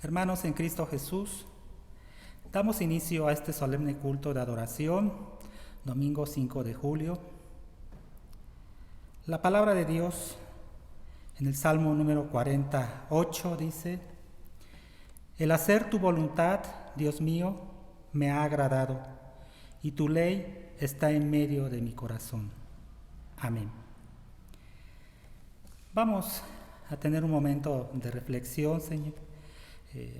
Hermanos en Cristo Jesús, damos inicio a este solemne culto de adoración, domingo 5 de julio. La palabra de Dios en el Salmo número 48 dice: El hacer tu voluntad, Dios mío, me ha agradado, y tu ley está en medio de mi corazón. Amén. Vamos a tener un momento de reflexión, Señor,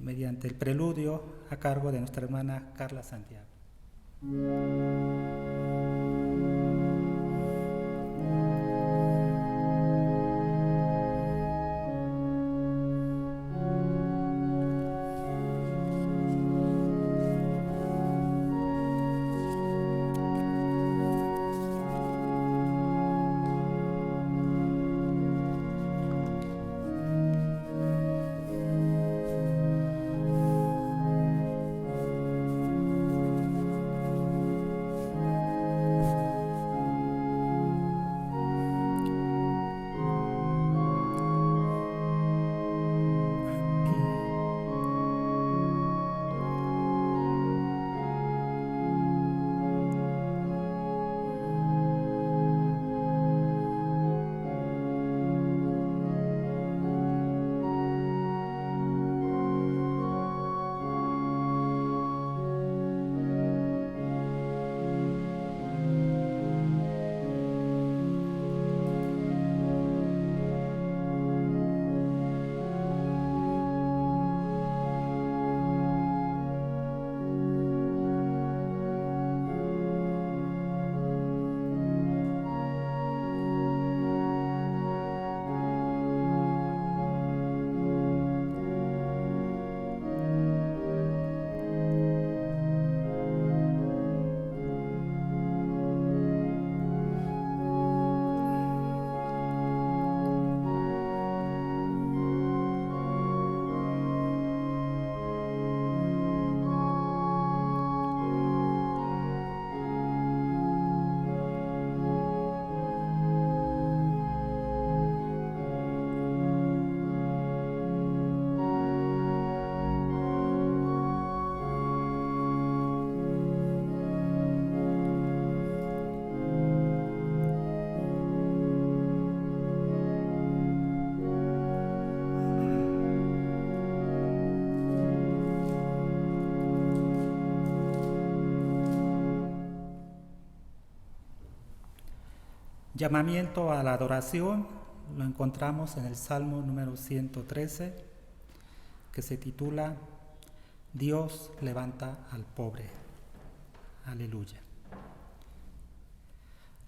mediante el preludio a cargo de nuestra hermana Carla Santiago. Llamamiento a la adoración lo encontramos en el Salmo número 113, que se titula Dios levanta al pobre. Aleluya.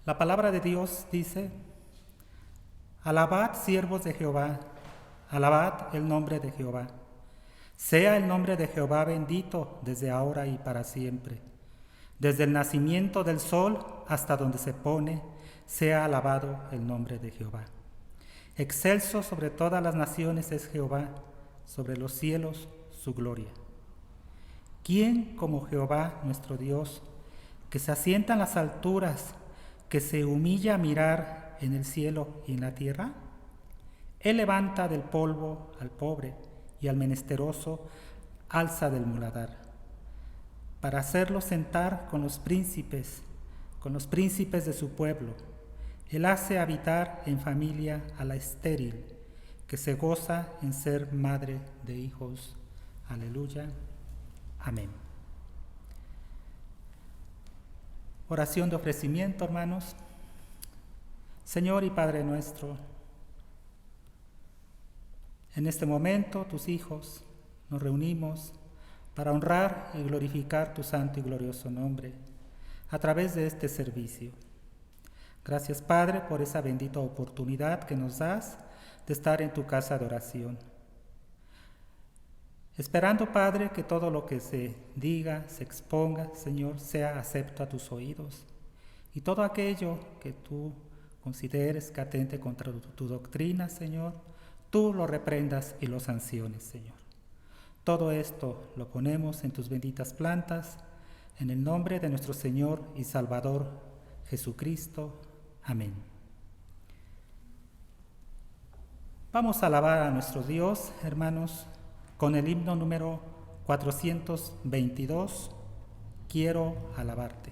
La palabra de Dios dice: Alabad, siervos de Jehová, alabad el nombre de Jehová. Sea el nombre de Jehová bendito desde ahora y para siempre. Desde el nacimiento del sol hasta donde se pone, sea alabado el nombre de Jehová. Excelso sobre todas las naciones es Jehová, sobre los cielos su gloria. ¿Quién como Jehová nuestro Dios, que se asienta en las alturas, que se humilla a mirar en el cielo y en la tierra? Él levanta del polvo al pobre y al menesteroso alza del muladar, para hacerlo sentar con los príncipes de su pueblo. Él hace habitar en familia a la estéril, que se goza en ser madre de hijos. Aleluya. Amén. Oración de ofrecimiento, hermanos. Señor y Padre nuestro, en este momento tus hijos nos reunimos para honrar y glorificar tu santo y glorioso nombre a través de este servicio. Gracias, Padre, por esa bendita oportunidad que nos das de estar en tu casa de oración. Esperando, Padre, que todo lo que se diga, se exponga, Señor, sea acepto a tus oídos. Y todo aquello que tú consideres que atente contra tu doctrina, Señor, tú lo reprendas y lo sanciones, Señor. Todo esto lo ponemos en tus benditas plantas, en el nombre de nuestro Señor y Salvador Jesucristo. Amén. Vamos a alabar a nuestro Dios, hermanos, con el himno número 422, Quiero alabarte.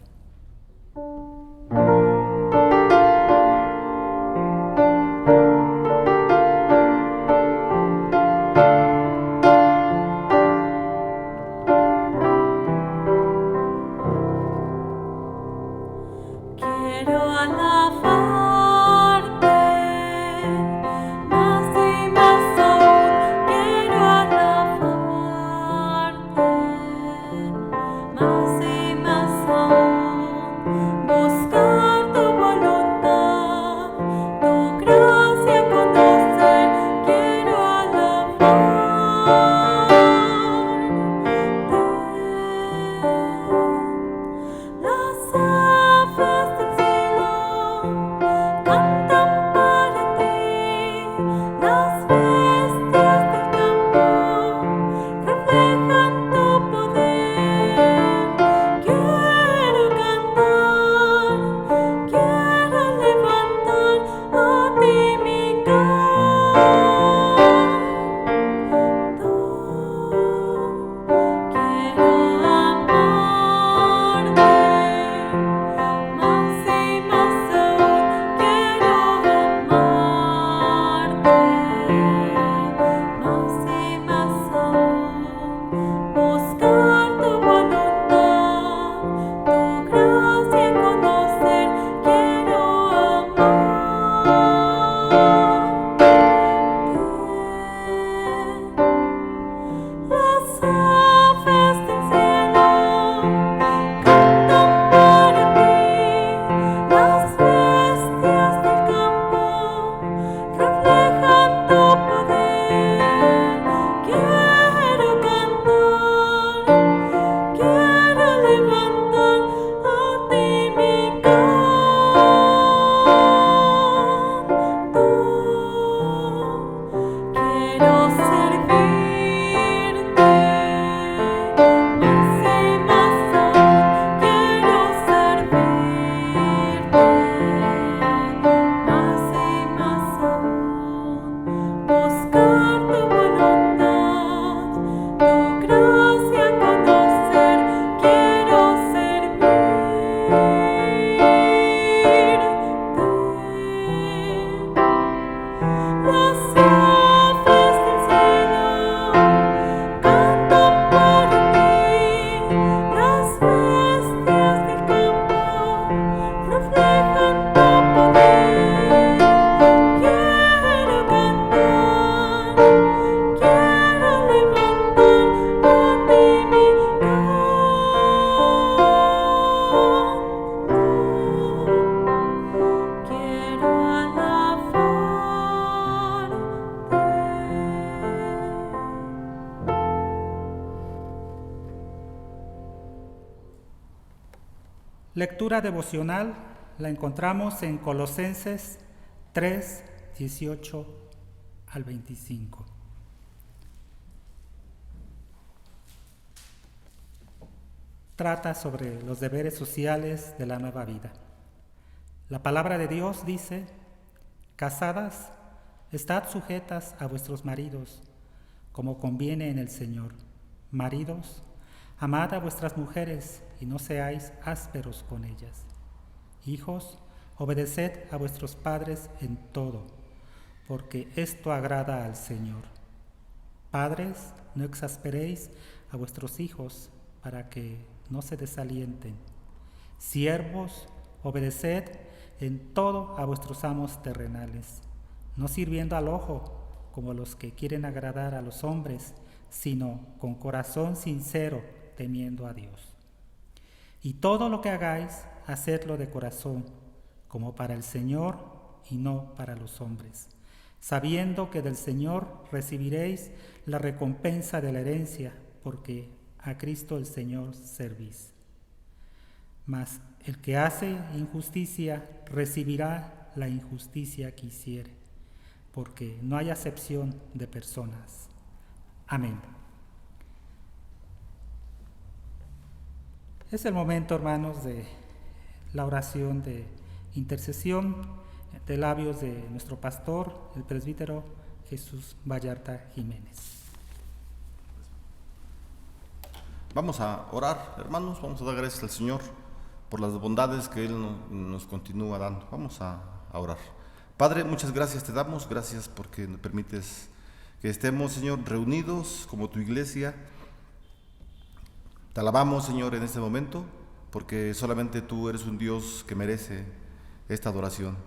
Lectura devocional la encontramos en Colosenses 3, 18 al 25. Trata sobre los deberes sociales de la nueva vida. La palabra de Dios dice: casadas, estad sujetas a vuestros maridos, como conviene en el Señor. Maridos, amad a vuestras mujeres y no seáis ásperos con ellas. Hijos, obedeced a vuestros padres en todo, porque esto agrada al Señor. Padres, no exasperéis a vuestros hijos para que no se desalienten. Siervos, obedeced en todo a vuestros amos terrenales, no sirviendo al ojo como los que quieren agradar a los hombres, sino con corazón sincero, temiendo a Dios. Y todo lo que hagáis, hacedlo de corazón, como para el Señor y no para los hombres, sabiendo que del Señor recibiréis la recompensa de la herencia, porque a Cristo el Señor servís. Mas el que hace injusticia recibirá la injusticia que hiciere, porque no hay acepción de personas. Amén. Es el momento, hermanos, de la oración de intercesión de labios de nuestro pastor, el presbítero Jesús Vallarta Jiménez. Vamos a orar, hermanos, vamos a dar gracias al Señor por las bondades que Él nos continúa dando. Vamos a orar. Padre, muchas gracias te damos, gracias porque nos permites que estemos, Señor, reunidos como tu iglesia. Te alabamos, Señor, en este momento, porque solamente tú eres un Dios que merece esta adoración.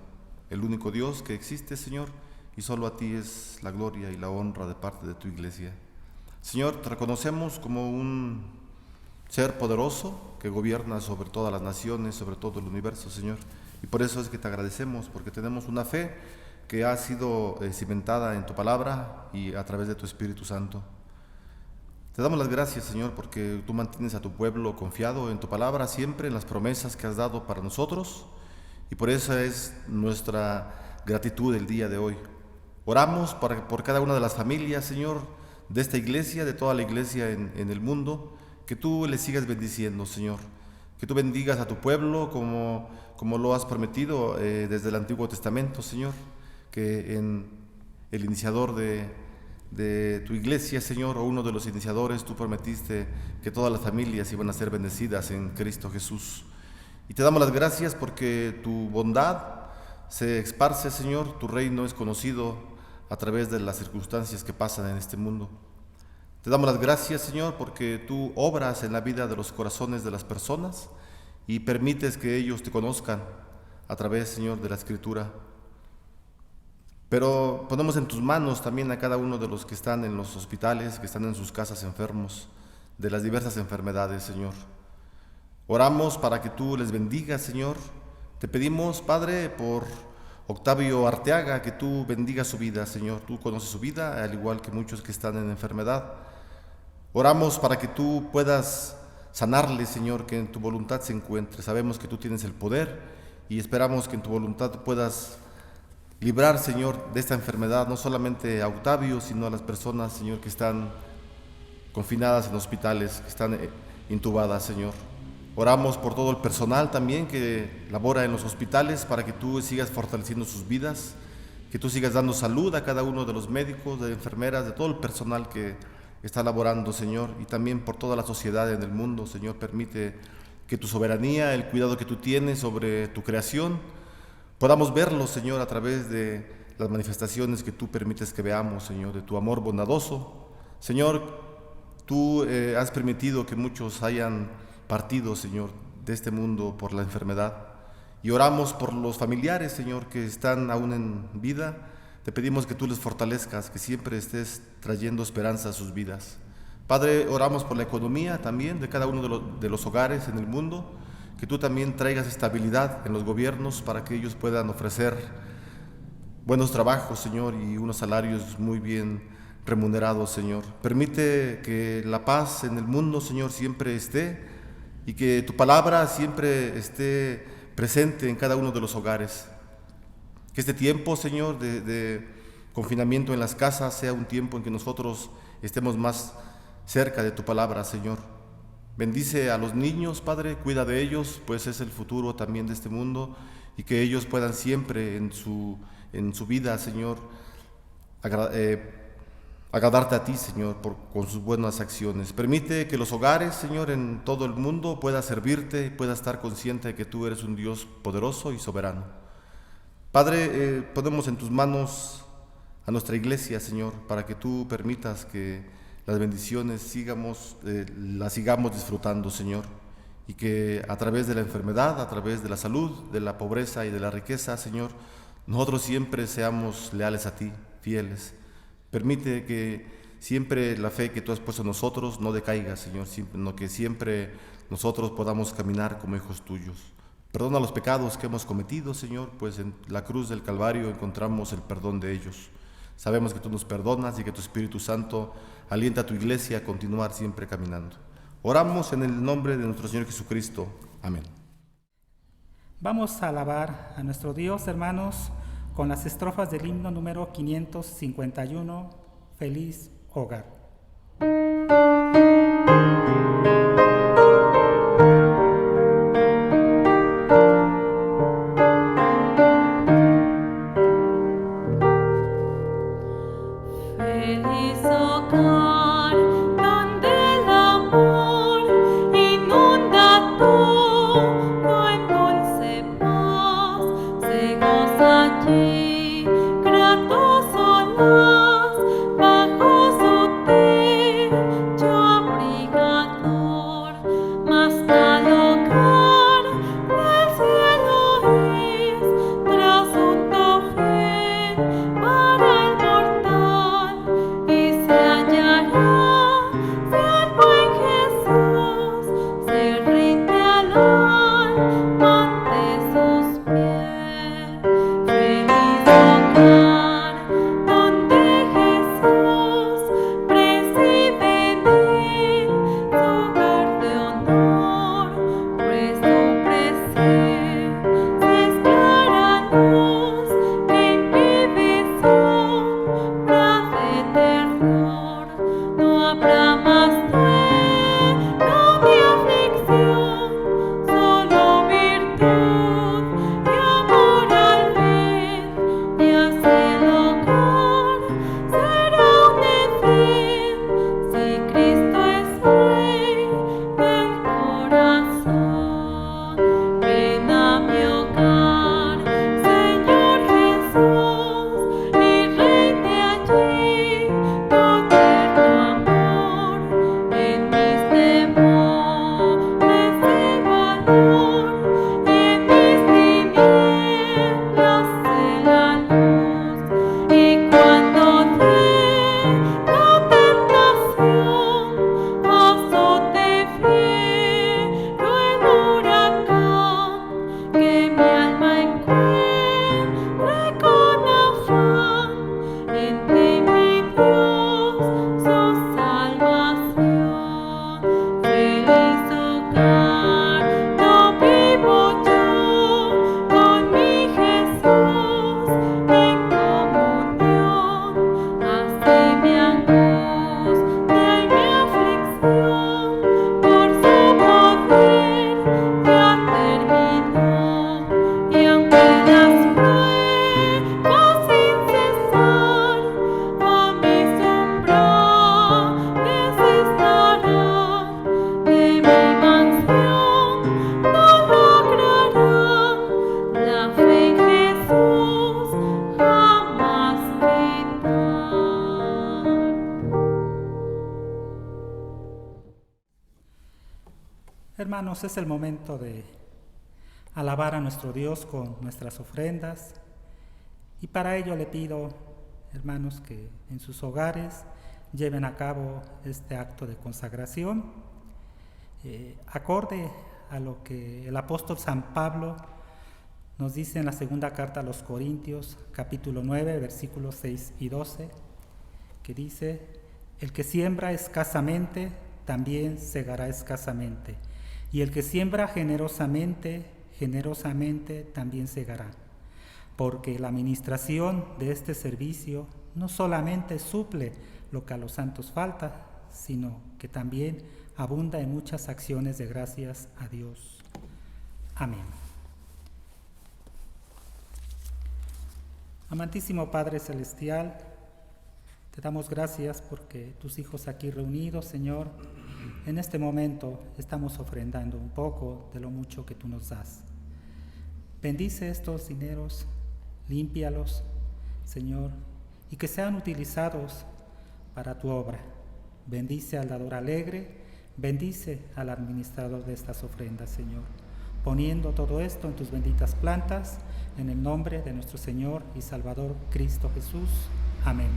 El único Dios que existe, Señor, y solo a ti es la gloria y la honra de parte de tu iglesia. Señor, te reconocemos como un ser poderoso que gobierna sobre todas las naciones, sobre todo el universo, Señor. Y por eso es que te agradecemos, porque tenemos una fe que ha sido cimentada en tu palabra y a través de tu Espíritu Santo. Te damos las gracias, Señor, porque tú mantienes a tu pueblo confiado en tu palabra, siempre en las promesas que has dado para nosotros, y por eso es nuestra gratitud el día de hoy. Oramos por cada una de las familias, Señor, de esta iglesia, de toda la iglesia en el mundo, que tú le sigas bendiciendo, Señor, que tú bendigas a tu pueblo como lo has prometido desde el Antiguo Testamento, Señor, que en el iniciador de tu iglesia, Señor, o uno de los iniciadores, tú prometiste que todas las familias iban a ser bendecidas en Cristo Jesús. Y te damos las gracias porque tu bondad se esparce, Señor, tu reino es conocido a través de las circunstancias que pasan en este mundo. Te damos las gracias, Señor, porque tú obras en la vida de los corazones de las personas y permites que ellos te conozcan a través, Señor, de la Escritura. Pero ponemos en tus manos también a cada uno de los que están en los hospitales, que están en sus casas enfermos, de las diversas enfermedades, Señor. Oramos para que tú les bendigas, Señor. Te pedimos, Padre, por Octavio Arteaga, que tú bendigas su vida, Señor. Tú conoces su vida, al igual que muchos que están en enfermedad. Oramos para que tú puedas sanarle, Señor, que en tu voluntad se encuentre. Sabemos que tú tienes el poder y esperamos que en tu voluntad puedas librar, Señor, de esta enfermedad, no solamente a Octavio, sino a las personas, Señor, que están confinadas en hospitales, que están intubadas, Señor. Oramos por todo el personal también que labora en los hospitales para que tú sigas fortaleciendo sus vidas, que tú sigas dando salud a cada uno de los médicos, de enfermeras, de todo el personal que está laborando, Señor, y también por toda la sociedad en el mundo, Señor. Permite que tu soberanía, el cuidado que tú tienes sobre tu creación, podamos verlo, Señor, a través de las manifestaciones que tú permites que veamos, Señor, de tu amor bondadoso. Señor, tú has permitido que muchos hayan partido, Señor, de este mundo por la enfermedad. Y oramos por los familiares, Señor, que están aún en vida. Te pedimos que tú les fortalezcas, que siempre estés trayendo esperanza a sus vidas. Padre, oramos por la economía también de cada uno de los hogares en el mundo, que tú también traigas estabilidad en los gobiernos para que ellos puedan ofrecer buenos trabajos, Señor, y unos salarios muy bien remunerados, Señor. Permite que la paz en el mundo, Señor, siempre esté y que tu palabra siempre esté presente en cada uno de los hogares. Que este tiempo, Señor, de confinamiento en las casas sea un tiempo en que nosotros estemos más cerca de tu palabra, Señor. Bendice a los niños, Padre, cuida de ellos, pues es el futuro también de este mundo, y que ellos puedan siempre en su vida, Señor, agradarte a ti, Señor, con sus buenas acciones. Permite que los hogares, Señor, en todo el mundo pueda servirte, pueda estar consciente de que tú eres un Dios poderoso y soberano. Padre, ponemos en tus manos a nuestra iglesia, Señor, para que tú permitas que las bendiciones las sigamos disfrutando, Señor, y que a través de la enfermedad, a través de la salud, de la pobreza y de la riqueza, Señor, nosotros siempre seamos leales a ti, fieles. Permite que siempre la fe que tú has puesto en nosotros no decaiga, Señor, sino que siempre nosotros podamos caminar como hijos tuyos. Perdona los pecados que hemos cometido, Señor, pues en la cruz del Calvario encontramos el perdón de ellos. Sabemos que tú nos perdonas y que tu Espíritu Santo alienta a tu iglesia a continuar siempre caminando. Oramos en el nombre de nuestro Señor Jesucristo. Amén. Vamos a alabar a nuestro Dios, hermanos, con las estrofas del himno número 551, Feliz Hogar. Feliz hogar donde el amor Hermanos, es el momento de alabar a nuestro Dios con nuestras ofrendas, y para ello le pido, hermanos, que en sus hogares lleven a cabo este acto de consagración, acorde a lo que el apóstol San Pablo nos dice en la segunda carta a los Corintios, capítulo 9, versículos 6 y 12, que dice: el que siembra escasamente, también segará escasamente, y el que siembra generosamente, generosamente también segará. Porque la administración de este servicio no solamente suple lo que a los santos falta, sino que también abunda en muchas acciones de gracias a Dios. Amén. Amantísimo Padre Celestial, te damos gracias porque tus hijos aquí reunidos, Señor, en este momento estamos ofrendando un poco de lo mucho que tú nos das. Bendice estos dineros, límpialos, Señor, y que sean utilizados para tu obra. Bendice al dador alegre, bendice al administrador de estas ofrendas, Señor, poniendo todo esto en tus benditas plantas, en el nombre de nuestro Señor y Salvador Cristo Jesús. Amén.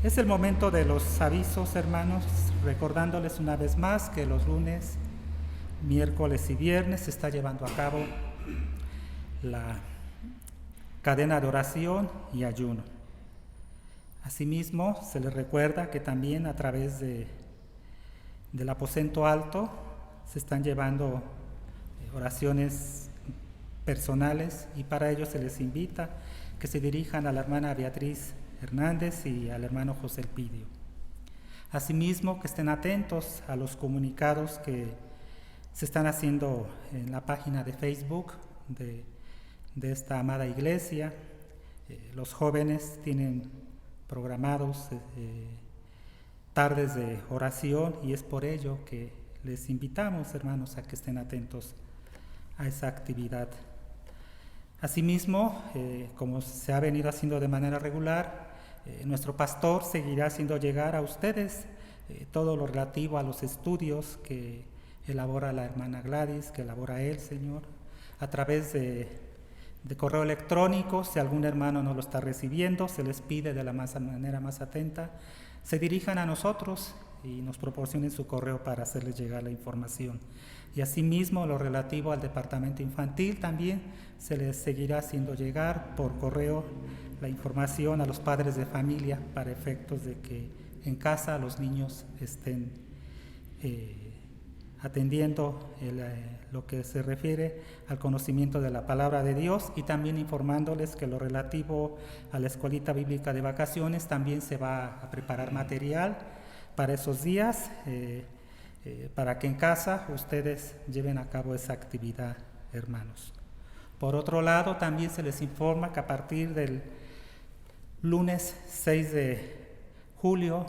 Es el momento de los avisos, hermanos, recordándoles una vez más que los lunes, miércoles y viernes se está llevando a cabo la cadena de oración y ayuno. Asimismo, se les recuerda que también a través del aposento alto se están llevando oraciones personales, y para ello se les invita que se dirijan a la hermana Beatriz Hernández y al hermano José Elpidio. Asimismo, que estén atentos a los comunicados que se están haciendo en la página de Facebook de esta amada iglesia. Los jóvenes tienen programados tardes de oración, y es por ello que les invitamos, hermanos, a que estén atentos a esa actividad. Asimismo, como se ha venido haciendo de manera regular, nuestro pastor seguirá haciendo llegar a ustedes todo lo relativo a los estudios que elabora la hermana Gladys, que elabora él, Señor, a través de correo electrónico. Si algún hermano no lo está recibiendo, se les pide de la manera más atenta, se dirijan a nosotros y nos proporcionen su correo para hacerles llegar la información. Y asimismo, lo relativo al departamento infantil, también se les seguirá haciendo llegar por correo la información a los padres de familia para efectos de que en casa los niños estén atendiendo lo que se refiere al conocimiento de la palabra de Dios, y también informándoles que lo relativo a la escuelita bíblica de vacaciones también se va a preparar material para esos días, para que en casa ustedes lleven a cabo esa actividad, hermanos. Por otro lado, también se les informa que a partir del lunes 6 de julio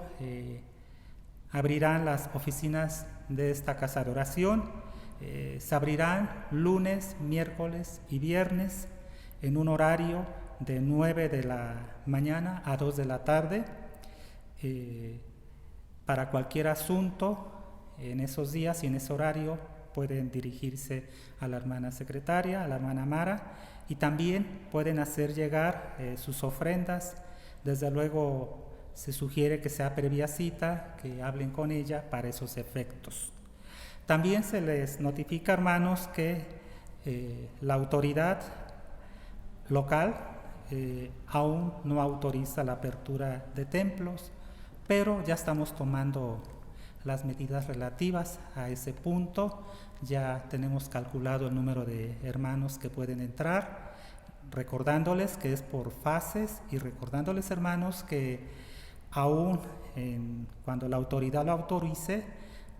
abrirán las oficinas de esta casa de oración. Se abrirán lunes, miércoles y viernes en un horario de 9 de la mañana a 2 de la tarde. Para cualquier asunto en esos días y en ese horario pueden dirigirse a la hermana secretaria, a la hermana Mara, y también pueden hacer llegar sus ofrendas. Desde luego se sugiere que sea previa cita, que hablen con ella para esos efectos. También se les notifica, hermanos, que la autoridad local aún no autoriza la apertura de templos, pero ya estamos tomando las medidas relativas a ese punto. Ya tenemos calculado el número de hermanos que pueden entrar, recordándoles que es por fases, y recordándoles, hermanos, que aún cuando la autoridad lo autorice,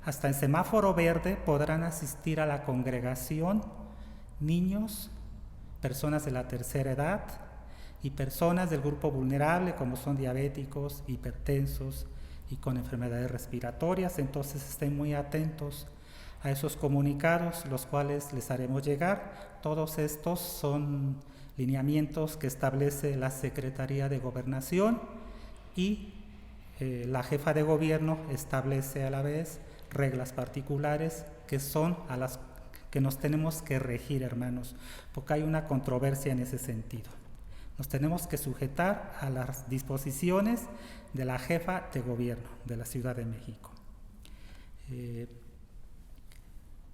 hasta en semáforo verde podrán asistir a la congregación niños, personas de la tercera edad y personas del grupo vulnerable, como son diabéticos, hipertensos y con enfermedades respiratorias. Entonces estén muy atentos a esos comunicados, los cuales les haremos llegar. Todos estos son lineamientos que establece la Secretaría de Gobernación, y la jefa de gobierno establece a la vez reglas particulares que son a las que nos tenemos que regir, hermanos, porque hay una controversia en ese sentido. Nos tenemos que sujetar a las disposiciones de la jefa de gobierno de la Ciudad de México.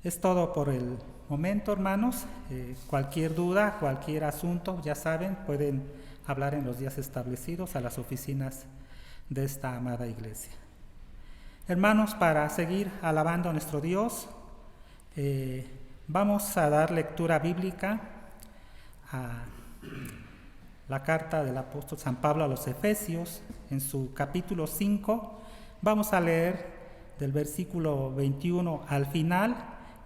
Es todo por el momento, hermanos. Cualquier duda, cualquier asunto, ya saben, pueden hablar en los días establecidos a las oficinas de esta amada iglesia. Hermanos, para seguir alabando a nuestro Dios, vamos a dar lectura bíblica a la carta del apóstol San Pablo a los Efesios. En su capítulo 5 vamos a leer del versículo 21 al final,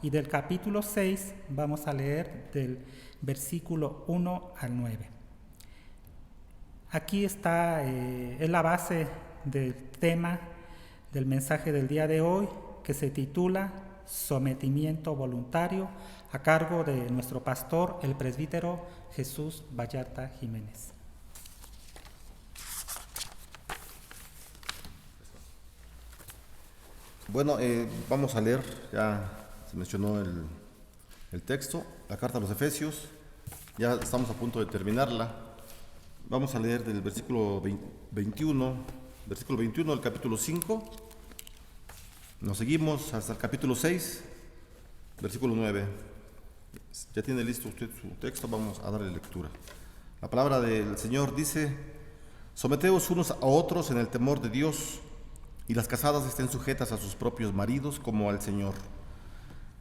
y del capítulo 6 vamos a leer del versículo 1 al 9. Aquí está es la base del tema del mensaje del día de hoy, que se titula Sometimiento Voluntario, a cargo de nuestro pastor, el presbítero Jesús Vallarta Jiménez. Bueno, vamos a leer, ya se mencionó el texto, la carta a los Efesios, ya estamos a punto de terminarla. Vamos a leer del versículo 21 del capítulo 5, nos seguimos hasta el capítulo 6, versículo 9. Ya tiene listo usted su texto, vamos a darle lectura. La palabra del Señor dice: someteos unos a otros en el temor de Dios, y las casadas estén sujetas a sus propios maridos como al Señor.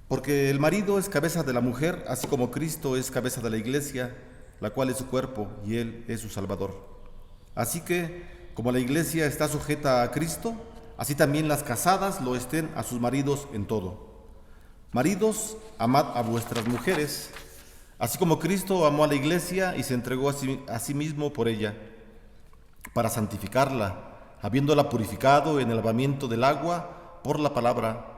Porque el marido es cabeza de la mujer, así como Cristo es cabeza de la iglesia, la cual es su cuerpo, y Él es su Salvador. Así que, como la iglesia está sujeta a Cristo, así también las casadas lo estén a sus maridos en todo. Maridos, amad a vuestras mujeres, así como Cristo amó a la iglesia y se entregó a sí mismo por ella, para santificarla, habiéndola purificado en el lavamiento del agua por la palabra,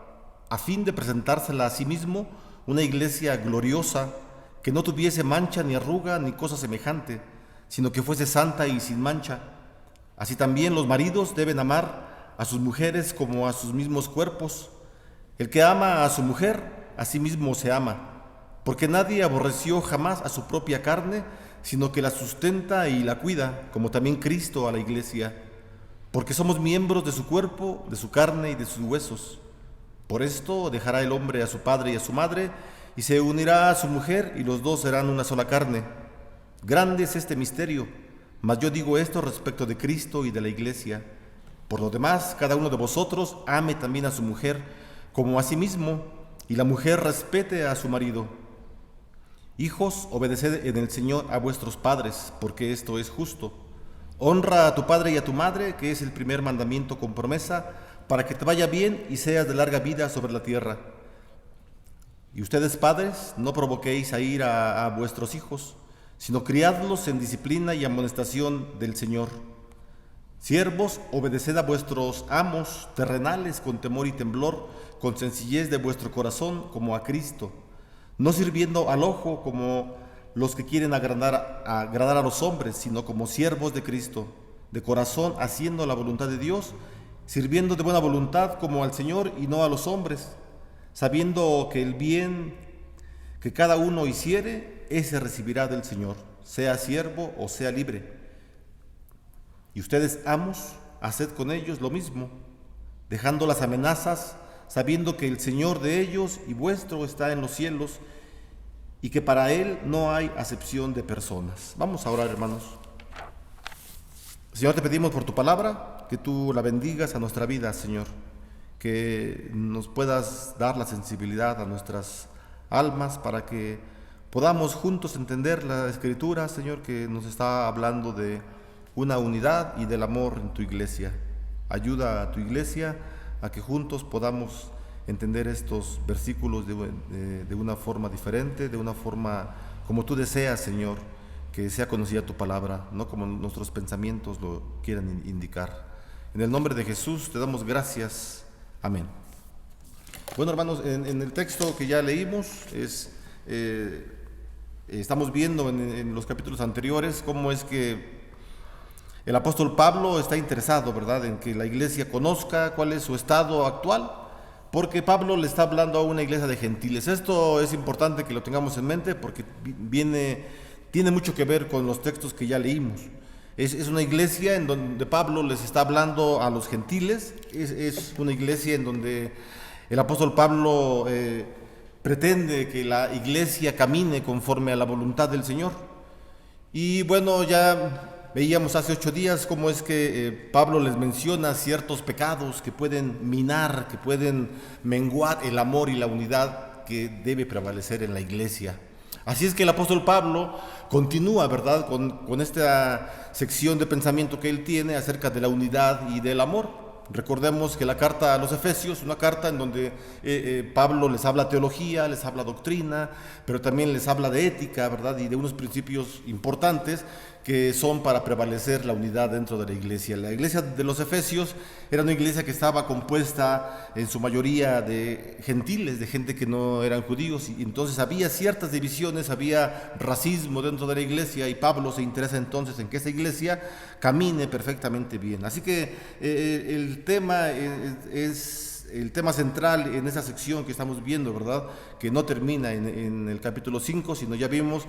a fin de presentársela a sí mismo una iglesia gloriosa, que no tuviese mancha ni arruga ni cosa semejante, sino que fuese santa y sin mancha. Así también los maridos deben amar a sus mujeres como a sus mismos cuerpos. El que ama a su mujer, a sí mismo se ama, porque nadie aborreció jamás a su propia carne, sino que la sustenta y la cuida, como también Cristo a la iglesia, porque somos miembros de su cuerpo, de su carne y de sus huesos. Por esto dejará el hombre a su padre y a su madre, y se unirá a su mujer, y los dos serán una sola carne. Grande es este misterio, mas yo digo esto respecto de Cristo y de la iglesia. Por lo demás, cada uno de vosotros ame también a su mujer como a sí mismo, y la mujer respete a su marido. Hijos, obedeced en el Señor a vuestros padres, porque esto es justo. Honra a tu padre y a tu madre, que es el primer mandamiento con promesa, para que te vaya bien y seas de larga vida sobre la tierra. Y ustedes, padres, no provoquéis a ira a vuestros hijos, sino criadlos en disciplina y amonestación del Señor. Siervos, obedeced a vuestros amos terrenales con temor y temblor, con sencillez de vuestro corazón, como a Cristo, no sirviendo al ojo como los que quieren agradar a los hombres, sino como siervos de Cristo, de corazón haciendo la voluntad de Dios, sirviendo de buena voluntad como al Señor y no a los hombres, sabiendo que el bien que cada uno hiciere, ese recibirá del Señor, sea siervo o sea libre. Y ustedes, amos, haced con ellos lo mismo, dejando las amenazas, sabiendo que el Señor de ellos y vuestro está en los cielos, y que para Él no hay acepción de personas. Vamos a orar, hermanos. Señor, te pedimos por tu palabra, que tú la bendigas a nuestra vida, Señor, que nos puedas dar la sensibilidad a nuestras almas para que podamos juntos entender la Escritura, Señor, que nos está hablando de una unidad y del amor en tu iglesia. Ayuda a tu iglesia a que juntos podamos entender estos versículos de una forma diferente, de una forma como tú deseas, Señor, que sea conocida tu palabra, no como nuestros pensamientos lo quieran indicar. En el nombre de Jesús te damos gracias. Amén. Bueno, hermanos, en el texto que ya leímos, estamos viendo en los capítulos anteriores cómo es que el apóstol Pablo está interesado, ¿verdad?, en que la iglesia conozca cuál es su estado actual, porque Pablo le está hablando a una iglesia de gentiles. Esto es importante que lo tengamos en mente porque tiene mucho que ver con los textos que ya leímos. Es una iglesia en donde Pablo les está hablando a los gentiles, es una iglesia en donde el apóstol Pablo pretende que la iglesia camine conforme a la voluntad del Señor. Y bueno, ya veíamos hace 8 días cómo es que Pablo les menciona ciertos pecados que pueden minar, que pueden menguar el amor y la unidad que debe prevalecer en la iglesia. Así es que el apóstol Pablo continúa, ¿verdad?, con esta sección de pensamiento que él tiene acerca de la unidad y del amor. Recordemos que la carta a los Efesios, una carta en donde Pablo les habla teología, les habla doctrina, pero también les habla de ética, ¿verdad?, y de unos principios importantes que son para prevalecer la unidad dentro de la iglesia. La iglesia de los Efesios era una iglesia que estaba compuesta en su mayoría de gentiles, de gente que no eran judíos, y entonces había ciertas divisiones, había racismo dentro de la iglesia, y Pablo se interesa entonces en que esa iglesia camine perfectamente bien. Así que el tema es el tema central en esa sección que estamos viendo, ¿verdad?, que no termina en el capítulo 5, sino ya vimos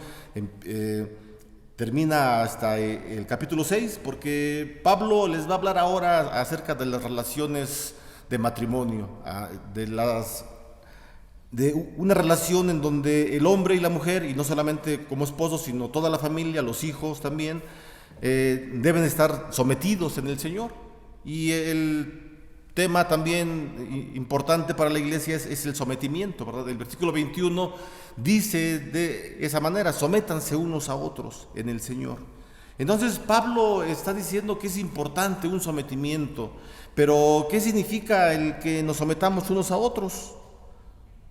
termina hasta el capítulo 6, porque Pablo les va a hablar ahora acerca de las relaciones de matrimonio, de una relación en donde el hombre y la mujer, y no solamente como esposos, sino toda la familia, los hijos también, deben estar sometidos en el Señor. Y el tema también importante para la iglesia es el sometimiento, ¿verdad? El versículo 21 dice de esa manera: sométanse unos a otros en el Señor. Entonces Pablo está diciendo que es importante un sometimiento, pero ¿qué significa el que nos sometamos unos a otros?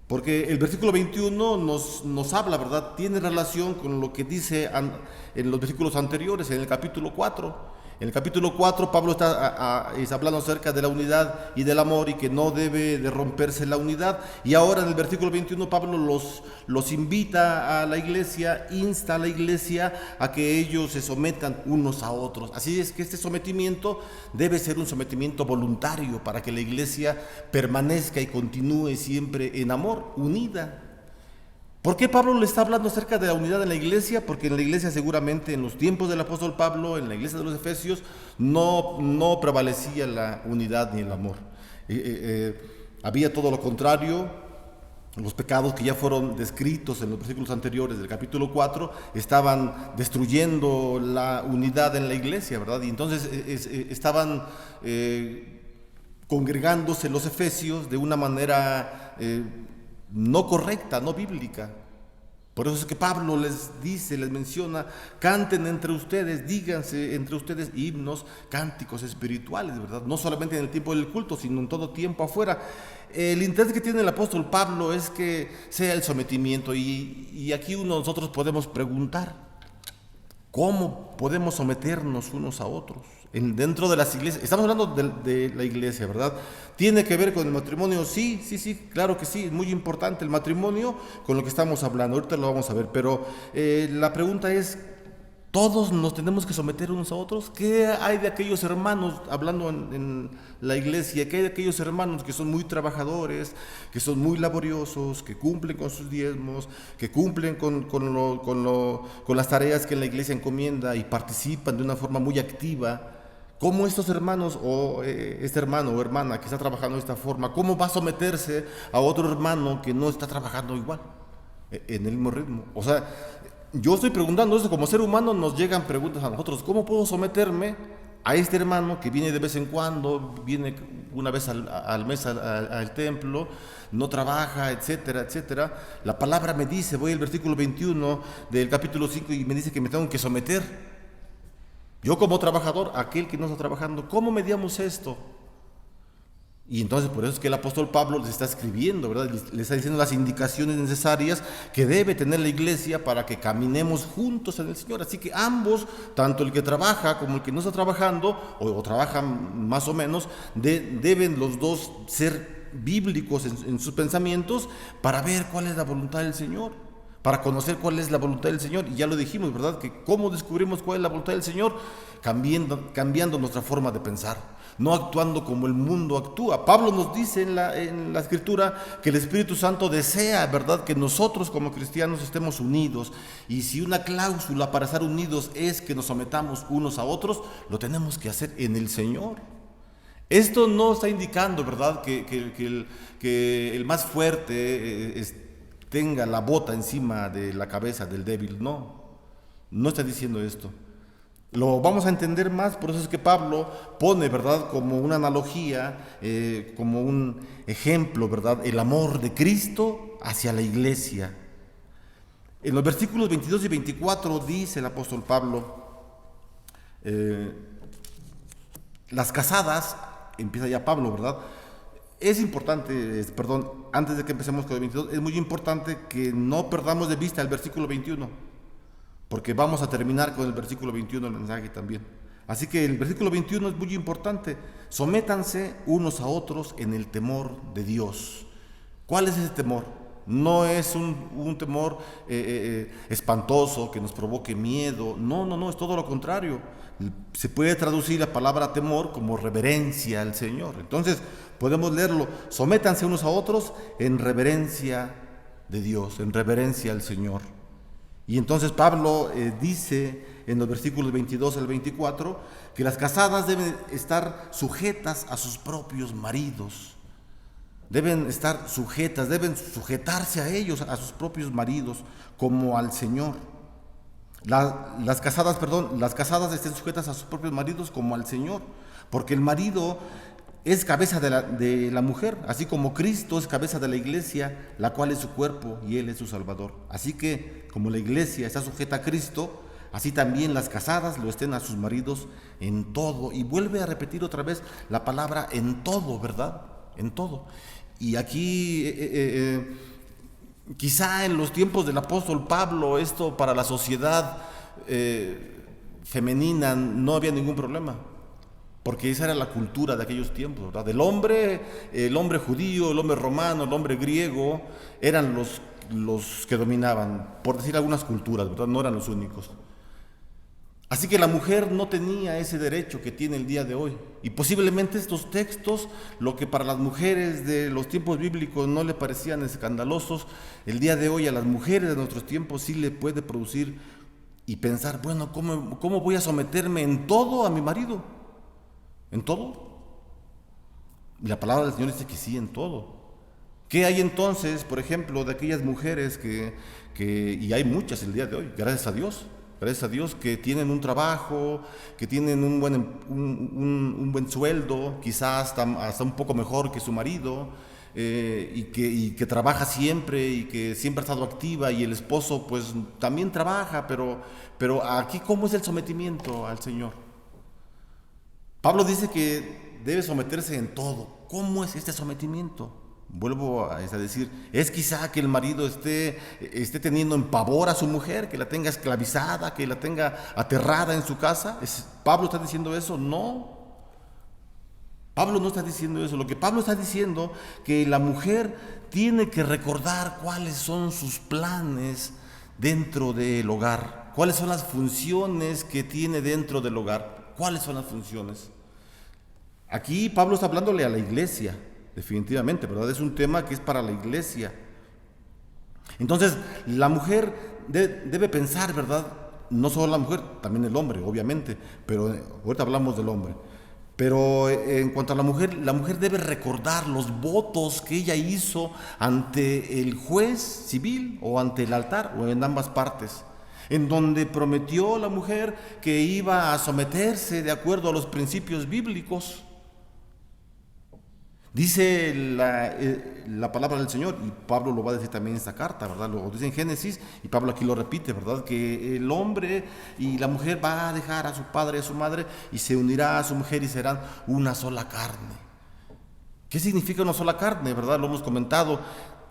Porque el versículo 21 nos habla, ¿verdad? Tiene relación con lo que dice en los versículos anteriores, en el capítulo 4. En el capítulo 4 Pablo está hablando acerca de la unidad y del amor y que no debe de romperse la unidad. Y ahora en el versículo 21 Pablo los invita a la iglesia, insta a la iglesia a que ellos se sometan unos a otros. Así es que este sometimiento debe ser un sometimiento voluntario para que la iglesia permanezca y continúe siempre en amor, unida. ¿Por qué Pablo le está hablando acerca de la unidad en la iglesia? Porque en la iglesia seguramente en los tiempos del apóstol Pablo, en la iglesia de los Efesios, no prevalecía la unidad ni el amor. Había todo lo contrario. Los pecados que ya fueron descritos en los versículos anteriores del capítulo 4 estaban destruyendo la unidad en la iglesia, ¿verdad? Y entonces estaban congregándose los efesios de una manera no correcta, no bíblica. Por eso es que Pablo les dice, les menciona, canten entre ustedes, díganse entre ustedes himnos, cánticos espirituales, ¿verdad? No solamente en el tiempo del culto, sino en todo tiempo afuera. El interés que tiene el apóstol Pablo es que sea el sometimiento, y aquí nosotros podemos preguntar, ¿cómo podemos someternos unos a otros? Dentro de las iglesias, estamos hablando de la iglesia, ¿verdad? ¿Tiene que ver con el matrimonio? Sí, claro que sí, es muy importante el matrimonio con lo que estamos hablando, ahorita lo vamos a ver, pero la pregunta es, ¿todos nos tenemos que someter unos a otros? ¿Qué hay de aquellos hermanos, hablando en la iglesia, qué hay de aquellos hermanos que son muy trabajadores, que son muy laboriosos, que cumplen con sus diezmos, que cumplen con las tareas que la iglesia encomienda y participan de una forma muy activa? ¿Cómo estos hermanos o este hermano o hermana que está trabajando de esta forma, cómo va a someterse a otro hermano que no está trabajando igual, en el mismo ritmo? O sea, yo estoy preguntando eso, como ser humano nos llegan preguntas a nosotros, ¿cómo puedo someterme a este hermano que viene de vez en cuando, viene una vez al mes al templo, no trabaja, etcétera, etcétera? La palabra me dice, voy al versículo 21 del capítulo 5 y me dice que me tengo que someter. Yo como trabajador, aquel que no está trabajando, ¿cómo mediamos esto? Y entonces por eso es que el apóstol Pablo les está escribiendo, ¿verdad? Les está diciendo las indicaciones necesarias que debe tener la iglesia para que caminemos juntos en el Señor. Así que ambos, tanto el que trabaja como el que no está trabajando, o trabaja más o menos, deben los dos ser bíblicos en sus pensamientos para ver cuál es la voluntad del Señor. Para conocer cuál es la voluntad del Señor, y ya lo dijimos, ¿verdad? Que cómo descubrimos cuál es la voluntad del Señor, cambiando nuestra forma de pensar, no actuando como el mundo actúa. Pablo nos dice en la Escritura que el Espíritu Santo desea, ¿verdad?, que nosotros como cristianos estemos unidos, y si una cláusula para estar unidos es que nos sometamos unos a otros, lo tenemos que hacer en el Señor. Esto no está indicando, ¿verdad?, que el más fuerte tenga la bota encima de la cabeza del débil. No está diciendo esto. Lo vamos a entender más, por eso es que Pablo pone, ¿verdad?, como una analogía, como un ejemplo, ¿verdad?, el amor de Cristo hacia la iglesia. En los versículos 22 y 24 dice el apóstol Pablo, las casadas, empieza ya Pablo, ¿verdad? Es importante, antes de que empecemos con el 22, es muy importante que no perdamos de vista el versículo 21, porque vamos a terminar con el versículo 21 del mensaje también. Así que el versículo 21 es muy importante. Sométanse unos a otros en el temor de Dios. ¿Cuál es ese temor? No es un temor espantoso que nos provoque miedo. No, es todo lo contrario. Se puede traducir la palabra temor como reverencia al Señor. Entonces podemos leerlo: sométanse unos a otros en reverencia de Dios, en reverencia al Señor. Y entonces Pablo dice en los versículos 22 al 24 que las casadas deben estar sujetas a sus propios maridos. Deben estar sujetas, deben sujetarse a ellos, a sus propios maridos, como al Señor. Las casadas estén sujetas a sus propios maridos como al Señor, porque el marido es cabeza de la mujer, así como Cristo es cabeza de la iglesia, la cual es su cuerpo y Él es su Salvador. Así que, como la iglesia está sujeta a Cristo, así también las casadas lo estén a sus maridos en todo. Y vuelve a repetir otra vez la palabra en todo, ¿verdad? En todo. Y aquí, quizá en los tiempos del apóstol Pablo, esto para la sociedad femenina no había ningún problema, porque esa era la cultura de aquellos tiempos, ¿verdad? El hombre judío, el hombre romano, el hombre griego eran los que dominaban, por decir algunas culturas, ¿verdad? No eran los únicos. Así que la mujer no tenía ese derecho que tiene el día de hoy. Y posiblemente estos textos, lo que para las mujeres de los tiempos bíblicos no le parecían escandalosos, el día de hoy a las mujeres de nuestros tiempos sí le puede producir y pensar, bueno, ¿cómo voy a someterme en todo a mi marido? ¿En todo? Y la palabra del Señor dice que sí, en todo. ¿Qué hay entonces, por ejemplo, de aquellas mujeres y hay muchas el día de hoy, gracias a Dios, que tienen un trabajo, que tienen un buen sueldo, quizás hasta un poco mejor que su marido, y que trabaja siempre y que siempre ha estado activa, y el esposo pues también trabaja, pero aquí ¿cómo es el sometimiento al Señor? Pablo dice que debe someterse en todo. ¿Cómo es este sometimiento? Vuelvo a decir, es quizá que el marido esté teniendo en pavor a su mujer, que la tenga esclavizada, que la tenga aterrada en su casa. ¿Pablo está diciendo eso? No. Pablo no está diciendo eso. Lo que Pablo está diciendo que la mujer tiene que recordar cuáles son sus planes dentro del hogar, cuáles son las funciones que tiene dentro del hogar, cuáles son las funciones. Aquí Pablo está hablándole a la iglesia. Definitivamente, ¿verdad? Es un tema que es para la iglesia. Entonces, la mujer debe pensar, ¿verdad? No solo la mujer, también el hombre, obviamente, pero ahorita hablamos del hombre. Pero en cuanto a la mujer debe recordar los votos que ella hizo ante el juez civil o ante el altar, o en ambas partes, en donde prometió la mujer que iba a someterse de acuerdo a los principios bíblicos. Dice la palabra del Señor, y Pablo lo va a decir también en esta carta, ¿verdad? Lo dice en Génesis, y Pablo aquí lo repite, ¿verdad? Que el hombre y la mujer va a dejar a su padre y a su madre y se unirá a su mujer y serán una sola carne. ¿Qué significa una sola carne, verdad? Lo hemos comentado.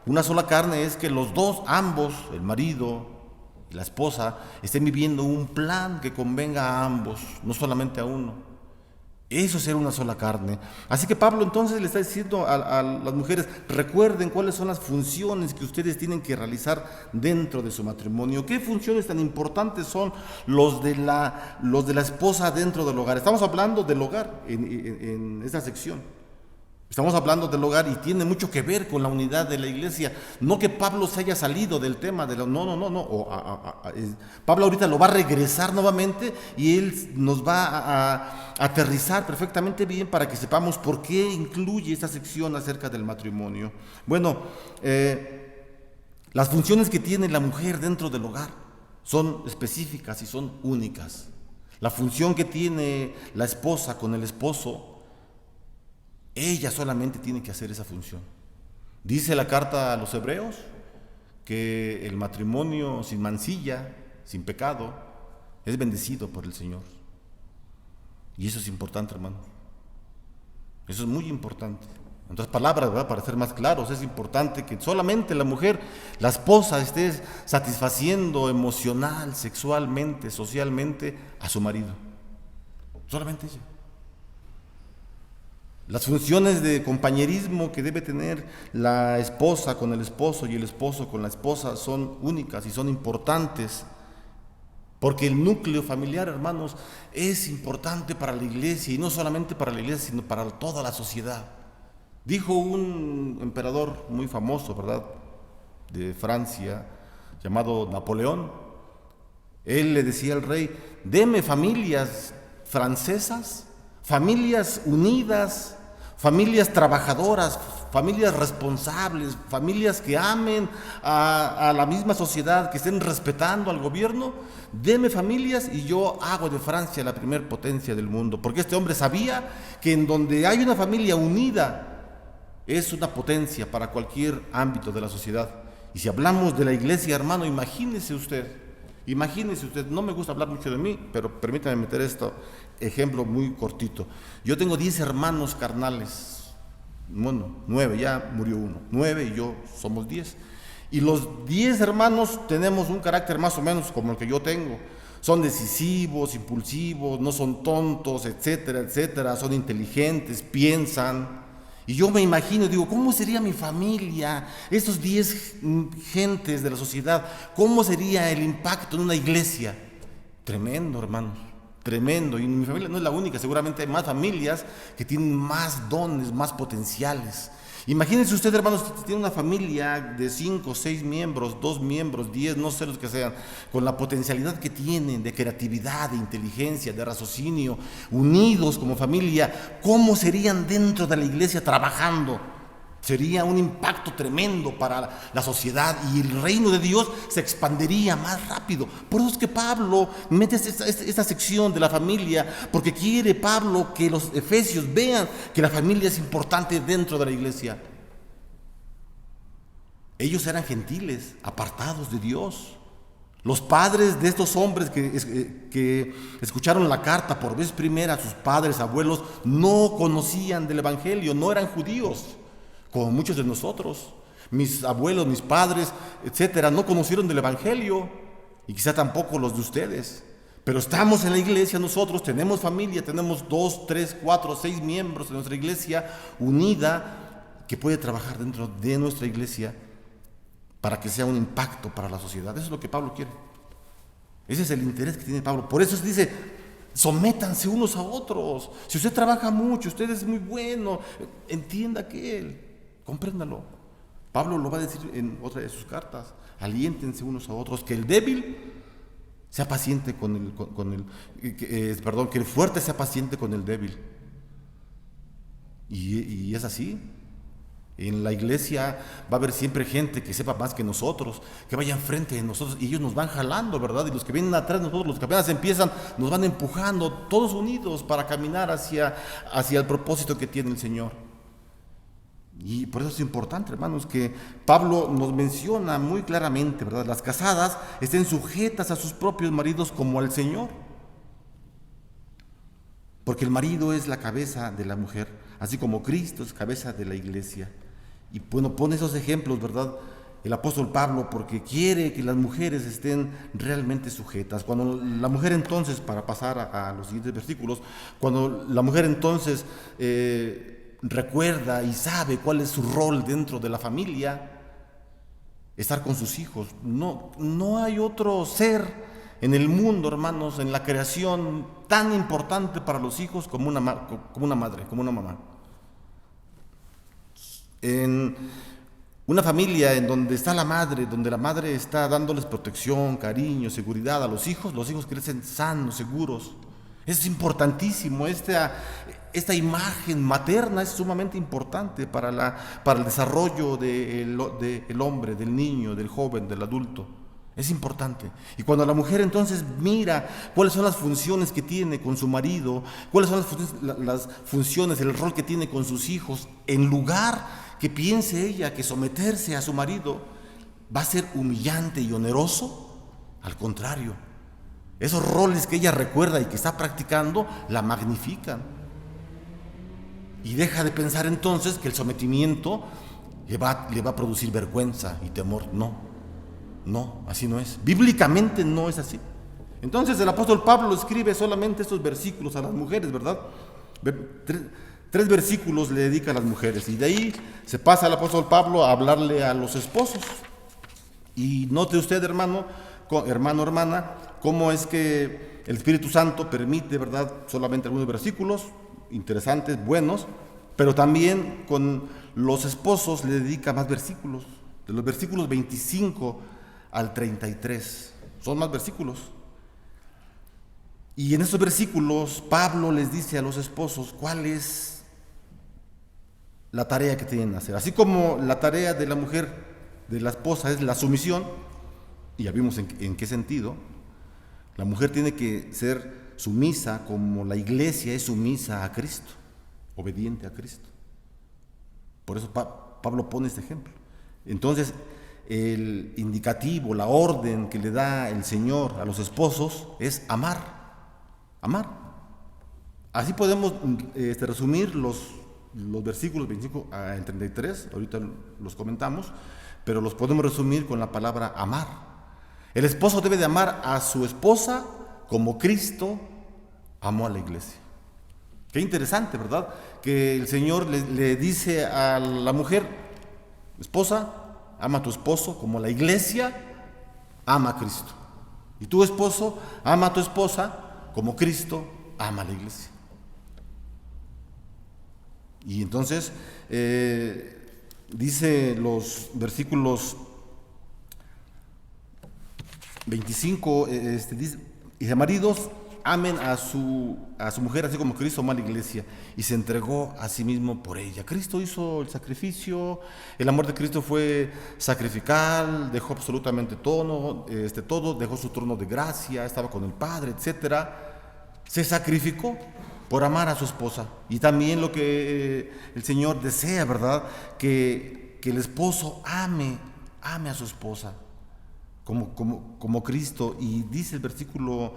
Una sola carne es que los dos, ambos, el marido y la esposa, estén viviendo un plan que convenga a ambos, no solamente a uno. Eso es ser una sola carne. Así que Pablo entonces le está diciendo a las mujeres, recuerden cuáles son las funciones que ustedes tienen que realizar dentro de su matrimonio. ¿Qué funciones tan importantes son los de la esposa dentro del hogar? Estamos hablando del hogar en esta sección. Estamos hablando del hogar y tiene mucho que ver con la unidad de la iglesia. No que Pablo se haya salido del tema de no. Pablo ahorita lo va a regresar nuevamente y él nos va a aterrizar perfectamente bien para que sepamos por qué incluye esta sección acerca del matrimonio. Bueno, las funciones que tiene la mujer dentro del hogar son específicas y son únicas. La función que tiene la esposa con el esposo, ella solamente tiene que hacer esa función. Dice la carta a los Hebreos que el matrimonio sin mancilla, sin pecado, es bendecido por el Señor. Y eso es importante, hermano. Eso es muy importante. En otras palabras, ¿verdad? Para ser más claros, es importante que solamente la mujer, la esposa, esté satisfaciendo emocional, sexualmente, socialmente a su marido. Solamente ella. Las funciones de compañerismo que debe tener la esposa con el esposo y el esposo con la esposa son únicas y son importantes, porque el núcleo familiar, hermanos, es importante para la iglesia, y no solamente para la iglesia, sino para toda la sociedad. Dijo un emperador muy famoso, ¿verdad?, de Francia, llamado Napoleón. Él le decía al rey, deme familias francesas, familias unidas, familias trabajadoras, familias responsables, familias que amen a la misma sociedad, que estén respetando al gobierno. Deme familias y yo hago de Francia la primer potencia del mundo, porque este hombre sabía que en donde hay una familia unida es una potencia para cualquier ámbito de la sociedad. Y si hablamos de la iglesia, hermano, imagínese usted, no me gusta hablar mucho de mí, pero permítame meter este ejemplo muy cortito. Yo tengo 10 hermanos carnales, bueno, 9, ya murió uno, 9 y yo somos 10. Y los 10 hermanos tenemos un carácter más o menos como el que yo tengo. Son decisivos, impulsivos, no son tontos, etcétera, etcétera. Son inteligentes, piensan. Y yo me imagino, digo, ¿cómo sería mi familia? Estos 10 gentes de la sociedad, ¿cómo sería el impacto en una iglesia? Tremendo, hermanos, tremendo. Y mi familia no es la única, seguramente hay más familias que tienen más dones, más potenciales. Imagínense usted, hermanos, que tiene una familia de 5, 6 miembros, 2 miembros, 10, no sé los que sean, con la potencialidad que tienen de creatividad, de inteligencia, de raciocinio, unidos como familia. ¿Cómo serían dentro de la iglesia trabajando? Sería un impacto tremendo para la sociedad y el reino de Dios se expandiría más rápido. Por eso es que Pablo mete esta sección de la familia, porque quiere Pablo que los efesios vean que la familia es importante dentro de la iglesia. Ellos eran gentiles, apartados de Dios. Los padres de estos hombres que escucharon la carta por vez primera, sus padres, abuelos, no conocían del evangelio, no eran judíos. Como muchos de nosotros, mis abuelos, mis padres, etcétera, no conocieron del evangelio y quizá tampoco los de ustedes. Pero estamos en la iglesia, nosotros tenemos familia, tenemos 2, 3, 4, 6 miembros de nuestra iglesia unida que puede trabajar dentro de nuestra iglesia para que sea un impacto para la sociedad. Eso es lo que Pablo quiere. Ese es el interés que tiene Pablo. Por eso dice: sométanse unos a otros. Si usted trabaja mucho, usted es muy bueno, entienda que él. Compréndalo. Pablo lo va a decir en otra de sus cartas: aliéntense unos a otros, que el débil sea paciente que el fuerte sea paciente con el débil. Y es así. En la iglesia va a haber siempre gente que sepa más que nosotros, que vaya enfrente de nosotros, y ellos nos van jalando, ¿verdad? Y los que vienen atrás de nosotros, los que apenas empiezan, nos van empujando, todos unidos para caminar hacia el propósito que tiene el Señor. Y por eso es importante, hermanos, que Pablo nos menciona muy claramente, ¿verdad? Las casadas estén sujetas a sus propios maridos como al Señor. Porque el marido es la cabeza de la mujer, así como Cristo es cabeza de la iglesia. Y bueno, pone esos ejemplos, ¿verdad? El apóstol Pablo, porque quiere que las mujeres estén realmente sujetas. Cuando la mujer entonces, para pasar a los siguientes versículos, cuando la mujer entonces recuerda y sabe cuál es su rol dentro de la familia, estar con sus hijos. No hay otro ser en el mundo, hermanos, en la creación, tan importante para los hijos como una madre, como una mamá. En una familia en donde está la madre, donde la madre está dándoles protección, cariño, seguridad a los hijos crecen sanos, seguros. Es importantísimo. Esta imagen materna es sumamente importante para el desarrollo del hombre, del niño, del joven, del adulto. Es importante. Y cuando la mujer entonces mira cuáles son las funciones que tiene con su marido, cuáles son las funciones, el rol que tiene con sus hijos, en lugar que piense ella que someterse a su marido va a ser humillante y oneroso, al contrario, esos roles que ella recuerda y que está practicando la magnifican. Y deja de pensar entonces que el sometimiento le va a producir vergüenza y temor. No, así no es. Bíblicamente no es así. Entonces el apóstol Pablo escribe solamente estos versículos a las mujeres, ¿verdad? 3 versículos le dedica a las mujeres, y de ahí se pasa el apóstol Pablo a hablarle a los esposos. Y note usted, hermana, cómo es que el Espíritu Santo permite, ¿verdad?, solamente algunos versículos interesantes, buenos, pero también con los esposos le dedica más versículos, de los versículos 25 al 33, son más versículos. Y en estos versículos Pablo les dice a los esposos cuál es la tarea que tienen que hacer. Así como la tarea de la mujer, de la esposa, es la sumisión, y ya vimos en qué sentido, la mujer tiene que ser sumisa como la iglesia es sumisa a Cristo, obediente a Cristo. Por eso Pablo pone este ejemplo. Entonces, el indicativo, la orden que le da el Señor a los esposos es amar. Así podemos resumir los versículos 25 al 33, ahorita los comentamos, pero los podemos resumir con la palabra amar. El esposo debe de amar a su esposa como Cristo amó a la iglesia. Qué interesante, ¿verdad? Que el Señor le dice a la mujer: esposa, ama a tu esposo como la iglesia ama a Cristo. Y tu esposo, ama a tu esposa como Cristo ama a la iglesia. Y entonces, dice los versículos 25, dice: maridos, amen a su mujer así como Cristo amó a la iglesia y se entregó a sí mismo por ella. Cristo hizo el sacrificio, el amor de Cristo fue sacrificial, dejó absolutamente todo, dejó su trono de gracia, estaba con el Padre, etcétera. Se sacrificó por amar a su esposa. Y también lo que el Señor desea, ¿verdad? Que el esposo ame a su esposa como Cristo. Y dice el versículo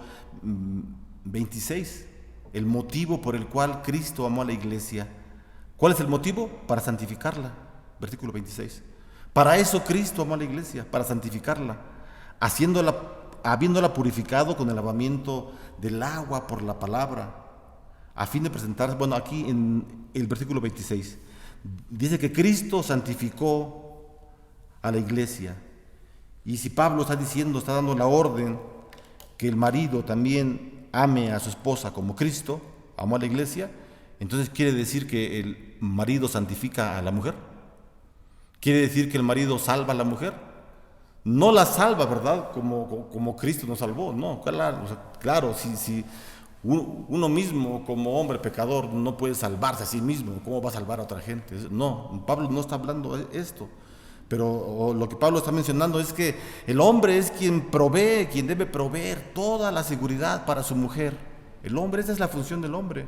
26, el motivo por el cual Cristo amó a la iglesia. ¿Cuál es el motivo? Para santificarla. Versículo 26. Para eso Cristo amó a la iglesia, para santificarla, habiéndola purificado con el lavamiento del agua por la palabra, a fin de presentarse. Bueno, aquí en el versículo 26 dice que Cristo santificó a la iglesia. Y si Pablo está dando la orden que el marido también ame a su esposa como Cristo amó a la iglesia, entonces quiere decir que el marido santifica a la mujer. Quiere decir que el marido salva a la mujer. No la salva, ¿verdad? Como Cristo nos salvó. No, claro, si uno mismo como hombre pecador no puede salvarse a sí mismo, ¿cómo va a salvar a otra gente? No, Pablo no está hablando de esto. Pero lo que Pablo está mencionando es que el hombre es quien provee, quien debe proveer toda la seguridad para su mujer. El hombre, esa es la función del hombre.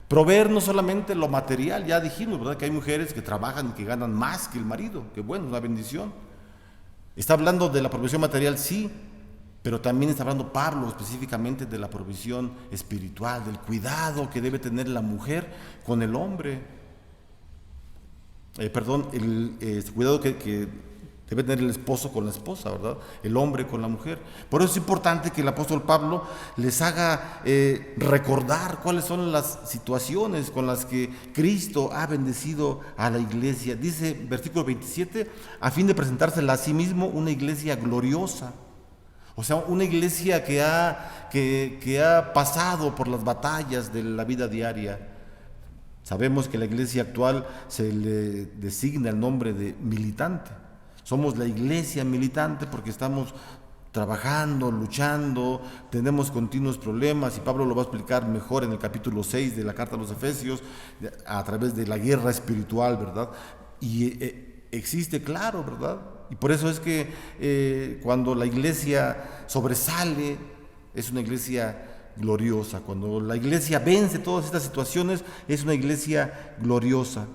Proveer no solamente lo material, ya dijimos, ¿verdad? Que hay mujeres que trabajan y que ganan más que el marido, que bueno, es una bendición. Está hablando de la provisión material, sí, pero también está hablando Pablo específicamente de la provisión espiritual, del cuidado que debe tener la mujer con el hombre. El cuidado que debe tener el esposo con la esposa, ¿verdad? El hombre con la mujer. Por eso es importante que el apóstol Pablo les haga recordar cuáles son las situaciones con las que Cristo ha bendecido a la iglesia. Dice, versículo 27, a fin de presentársela a sí mismo una iglesia gloriosa. O sea, una iglesia que ha pasado por las batallas de la vida diaria. Sabemos que la iglesia actual se le designa el nombre de militante. Somos la iglesia militante porque estamos trabajando, luchando, tenemos continuos problemas, y Pablo lo va a explicar mejor en el capítulo 6 de la carta a los Efesios, a través de la guerra espiritual, ¿verdad? Y existe, claro, ¿verdad? Y por eso es que cuando la iglesia sobresale, es una iglesia gloriosa. Cuando la iglesia vence todas estas situaciones, es una iglesia gloriosa.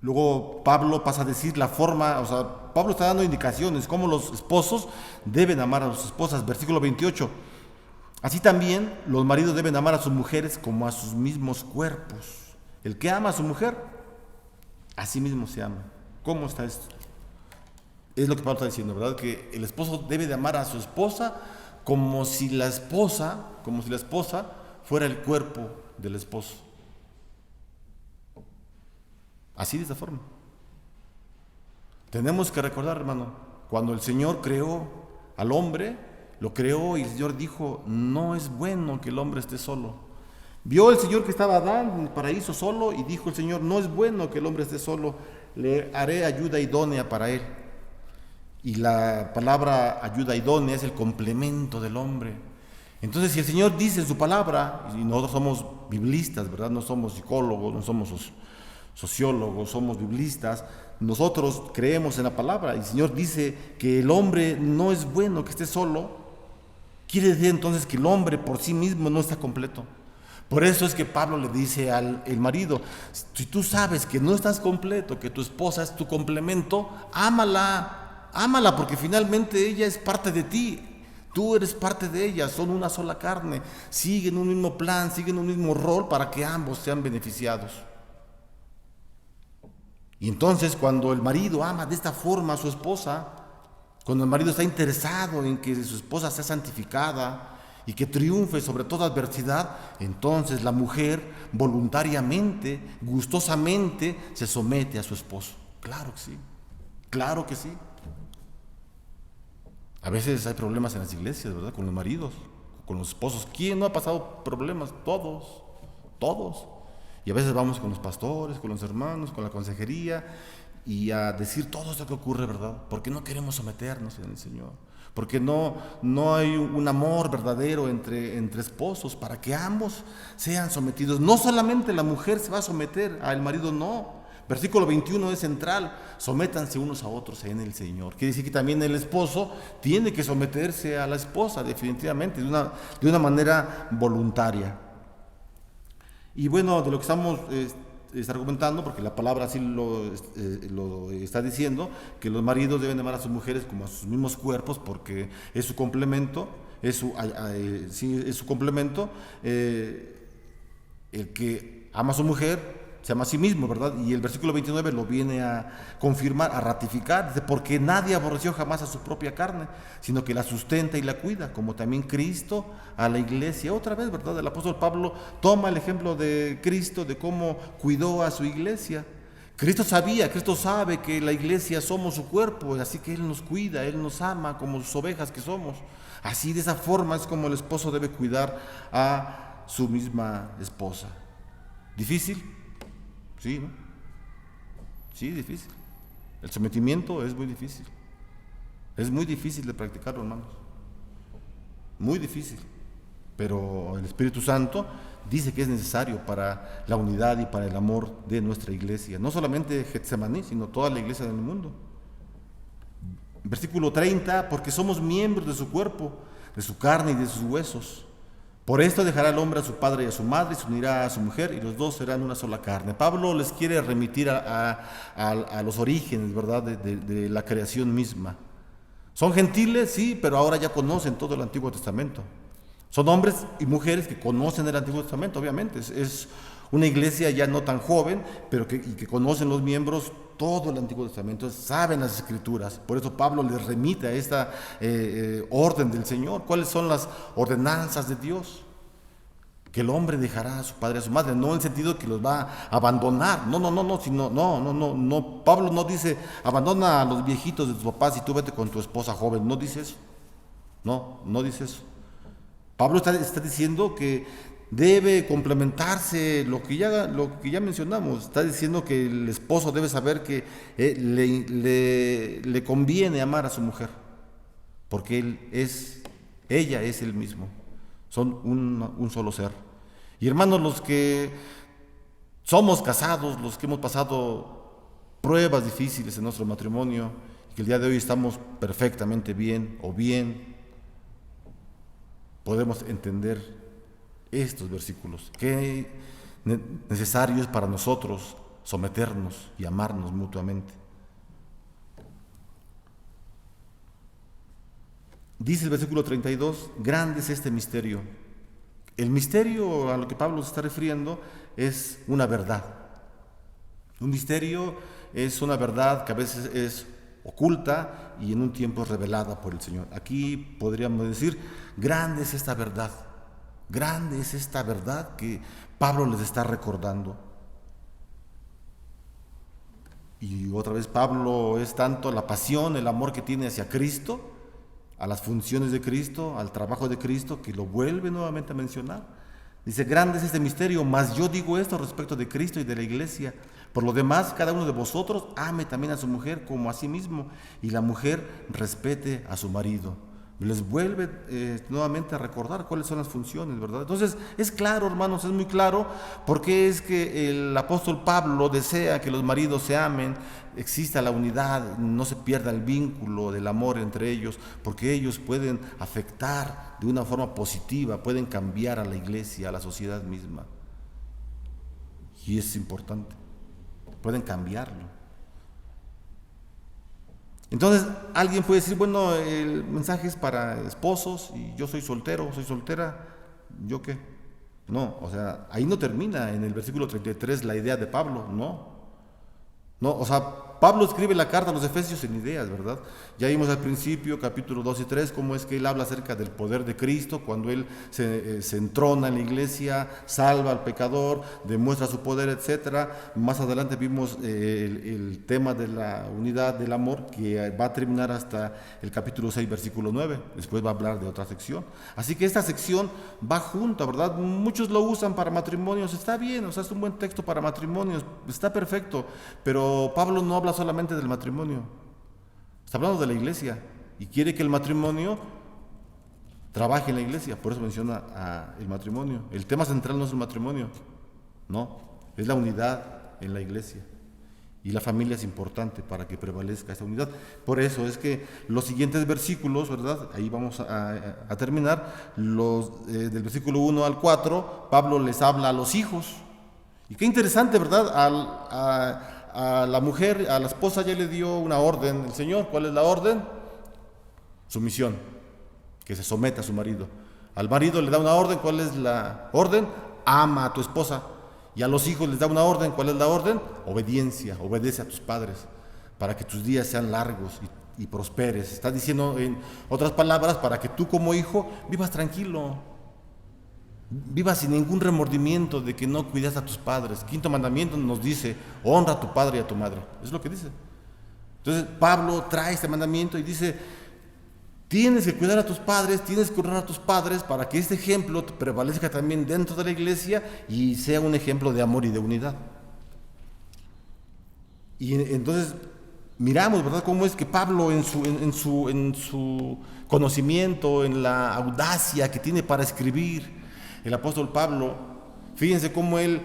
Luego Pablo pasa a decir la forma, o sea, Pablo está dando indicaciones cómo los esposos deben amar a sus esposas. Versículo 28. Así también los maridos deben amar a sus mujeres como a sus mismos cuerpos. El que ama a su mujer, a sí mismo se ama. ¿Cómo está esto? Es lo que Pablo está diciendo, ¿verdad? Que el esposo debe de amar a su esposa como si la esposa fuera el cuerpo del esposo. Así, de esta forma. Tenemos que recordar, hermano, cuando el Señor creó al hombre, lo creó y el Señor dijo: no es bueno que el hombre esté solo. Vio el Señor que estaba Adán en el paraíso solo y dijo el Señor: no es bueno que el hombre esté solo, le haré ayuda idónea para él. Y la palabra ayuda idónea es el complemento del hombre. Entonces, si el Señor dice en su palabra, y nosotros somos biblistas, ¿verdad? No somos psicólogos, no somos sociólogos, somos biblistas, nosotros creemos en la palabra, y el Señor dice que el hombre no es bueno que esté solo, quiere decir entonces que el hombre por sí mismo no está completo. Por eso es que Pablo le dice al marido: si tú sabes que no estás completo, que tu esposa es tu complemento, ámala, porque finalmente ella es parte de ti, tú eres parte de ella, son una sola carne, siguen un mismo plan, siguen un mismo rol para que ambos sean beneficiados. Y entonces cuando el marido ama de esta forma a su esposa, cuando el marido está interesado en que su esposa sea santificada y que triunfe sobre toda adversidad, entonces la mujer voluntariamente, gustosamente, se somete a su esposo. Claro que sí, claro que sí. A veces hay problemas en las iglesias, ¿verdad? Con los maridos, con los esposos. ¿Quién no ha pasado problemas? Todos, todos. Y a veces vamos con los pastores, con los hermanos, con la consejería y a decir todo esto que ocurre, ¿verdad? Porque no queremos someternos en el Señor. Porque no hay un amor verdadero entre esposos para que ambos sean sometidos. No solamente la mujer se va a someter al marido, no. Versículo 21 es central: sométanse unos a otros en el Señor. Quiere decir que también el esposo tiene que someterse a la esposa, definitivamente, de una manera voluntaria. Y bueno, de lo que estamos argumentando, porque la palabra así lo está diciendo, que los maridos deben amar a sus mujeres como a sus mismos cuerpos, porque es su complemento, es su complemento. El que ama a su mujer se ama a sí mismo, ¿verdad? Y el versículo 29 lo viene a confirmar, a ratificar. Dice: porque nadie aborreció jamás a su propia carne, sino que la sustenta y la cuida, como también Cristo a la iglesia. Otra vez, ¿verdad? El apóstol Pablo toma el ejemplo de Cristo, de cómo cuidó a su iglesia. Cristo sabe que la iglesia somos su cuerpo, así que Él nos cuida, Él nos ama como sus ovejas que somos. Así, de esa forma es como el esposo debe cuidar a su misma esposa. ¿Difícil? Sí, ¿no? Sí, difícil. El sometimiento es muy difícil. Es muy difícil de practicarlo, hermanos. Muy difícil. Pero el Espíritu Santo dice que es necesario para la unidad y para el amor de nuestra iglesia. No solamente Getsemaní, sino toda la iglesia del mundo. Versículo 30: porque somos miembros de su cuerpo, de su carne y de sus huesos. Por esto dejará el hombre a su padre y a su madre, y se unirá a su mujer, y los dos serán una sola carne. Pablo les quiere remitir a los orígenes, ¿verdad?, de la creación misma. Son gentiles, sí, pero ahora ya conocen todo el Antiguo Testamento. Son hombres y mujeres que conocen el Antiguo Testamento, obviamente. Es una iglesia ya no tan joven, pero que conocen los miembros todo el Antiguo Testamento, saben las Escrituras. Por eso Pablo les remite a esta orden del Señor. ¿Cuáles son las ordenanzas de Dios? Que el hombre dejará a su padre y a su madre, no en el sentido que los va a abandonar. No. Pablo no dice: abandona a los viejitos de tus papás y tú vete con tu esposa joven. No dice eso. No dice eso. Pablo está diciendo que debe complementarse lo que ya mencionamos. Está diciendo que el esposo debe saber que le conviene amar a su mujer, porque ella es el mismo. Son un solo ser. Y hermanos, los que somos casados, los que hemos pasado pruebas difíciles en nuestro matrimonio, y que el día de hoy estamos perfectamente bien o bien, podemos entender estos versículos. Qué necesario es para nosotros someternos y amarnos mutuamente. Dice el versículo 32: grande es este misterio. El misterio a lo que Pablo se está refiriendo es una verdad. Un misterio es una verdad que a veces es oculta y en un tiempo es revelada por el Señor. Aquí podríamos decir: grande es esta verdad. Grande es esta verdad que Pablo les está recordando. Y otra vez, Pablo es tanto la pasión, el amor que tiene hacia Cristo, a las funciones de Cristo, al trabajo de Cristo, que lo vuelve nuevamente a mencionar. Dice: grande es este misterio, mas yo digo esto respecto de Cristo y de la iglesia. Por lo demás, cada uno de vosotros ame también a su mujer como a sí mismo, y la mujer respete a su marido. Les vuelve nuevamente a recordar cuáles son las funciones, ¿verdad? Entonces, es claro, hermanos, es muy claro por qué es que el apóstol Pablo desea que los maridos se amen, exista la unidad, no se pierda el vínculo del amor entre ellos, porque ellos pueden afectar de una forma positiva, pueden cambiar a la iglesia, a la sociedad misma. Y es importante, pueden cambiarlo. Entonces alguien puede decir: bueno, el mensaje es para esposos y yo soy soltero, soy soltera, ¿yo qué? No, o sea, ahí no termina en el versículo 33 la idea de Pablo, no. ¿no? O sea, Pablo escribe la carta a los Efesios en ideas, ¿verdad? Ya vimos al principio, capítulo 2 y 3, cómo es que él habla acerca del poder de Cristo, cuando él se entrona en la iglesia, salva al pecador, demuestra su poder, etcétera. Más adelante vimos el tema de la unidad del amor, que va a terminar hasta el capítulo 6, versículo 9. Después va a hablar de otra sección. Así que esta sección va junta, ¿verdad? Muchos lo usan para matrimonios, está bien, o sea, es un buen texto para matrimonios, está perfecto, pero Pablo no habla solamente del matrimonio, está hablando de la iglesia y quiere que el matrimonio trabaje en la iglesia, por eso menciona el matrimonio. El tema central no es el matrimonio, no, es la unidad en la iglesia. Y la familia es importante para que prevalezca esa unidad. Por eso es que los siguientes versículos, ¿verdad? Ahí vamos a terminar, del versículo 1 al 4, Pablo les habla a los hijos. Y qué interesante, ¿verdad? A la mujer, a la esposa ya le dio una orden el Señor. ¿Cuál es la orden? Sumisión, que se someta a su marido. Al marido le da una orden. ¿Cuál es la orden? Ama a tu esposa. Y a los hijos les da una orden. ¿Cuál es la orden? Obediencia, obedece a tus padres, para que tus días sean largos y prosperes. Está diciendo, en otras palabras, para que tú como hijo vivas tranquilo, vivas sin ningún remordimiento de que no cuidas a tus padres. Quinto mandamiento nos dice, honra a tu padre y a tu madre. Es lo que dice. Entonces Pablo trae este mandamiento y dice, tienes que cuidar a tus padres, tienes que honrar a tus padres para que este ejemplo prevalezca también dentro de la iglesia y sea un ejemplo de amor y de unidad. Y entonces miramos, ¿verdad?, cómo es que Pablo en su conocimiento, en la audacia que tiene para escribir, el apóstol Pablo, fíjense cómo él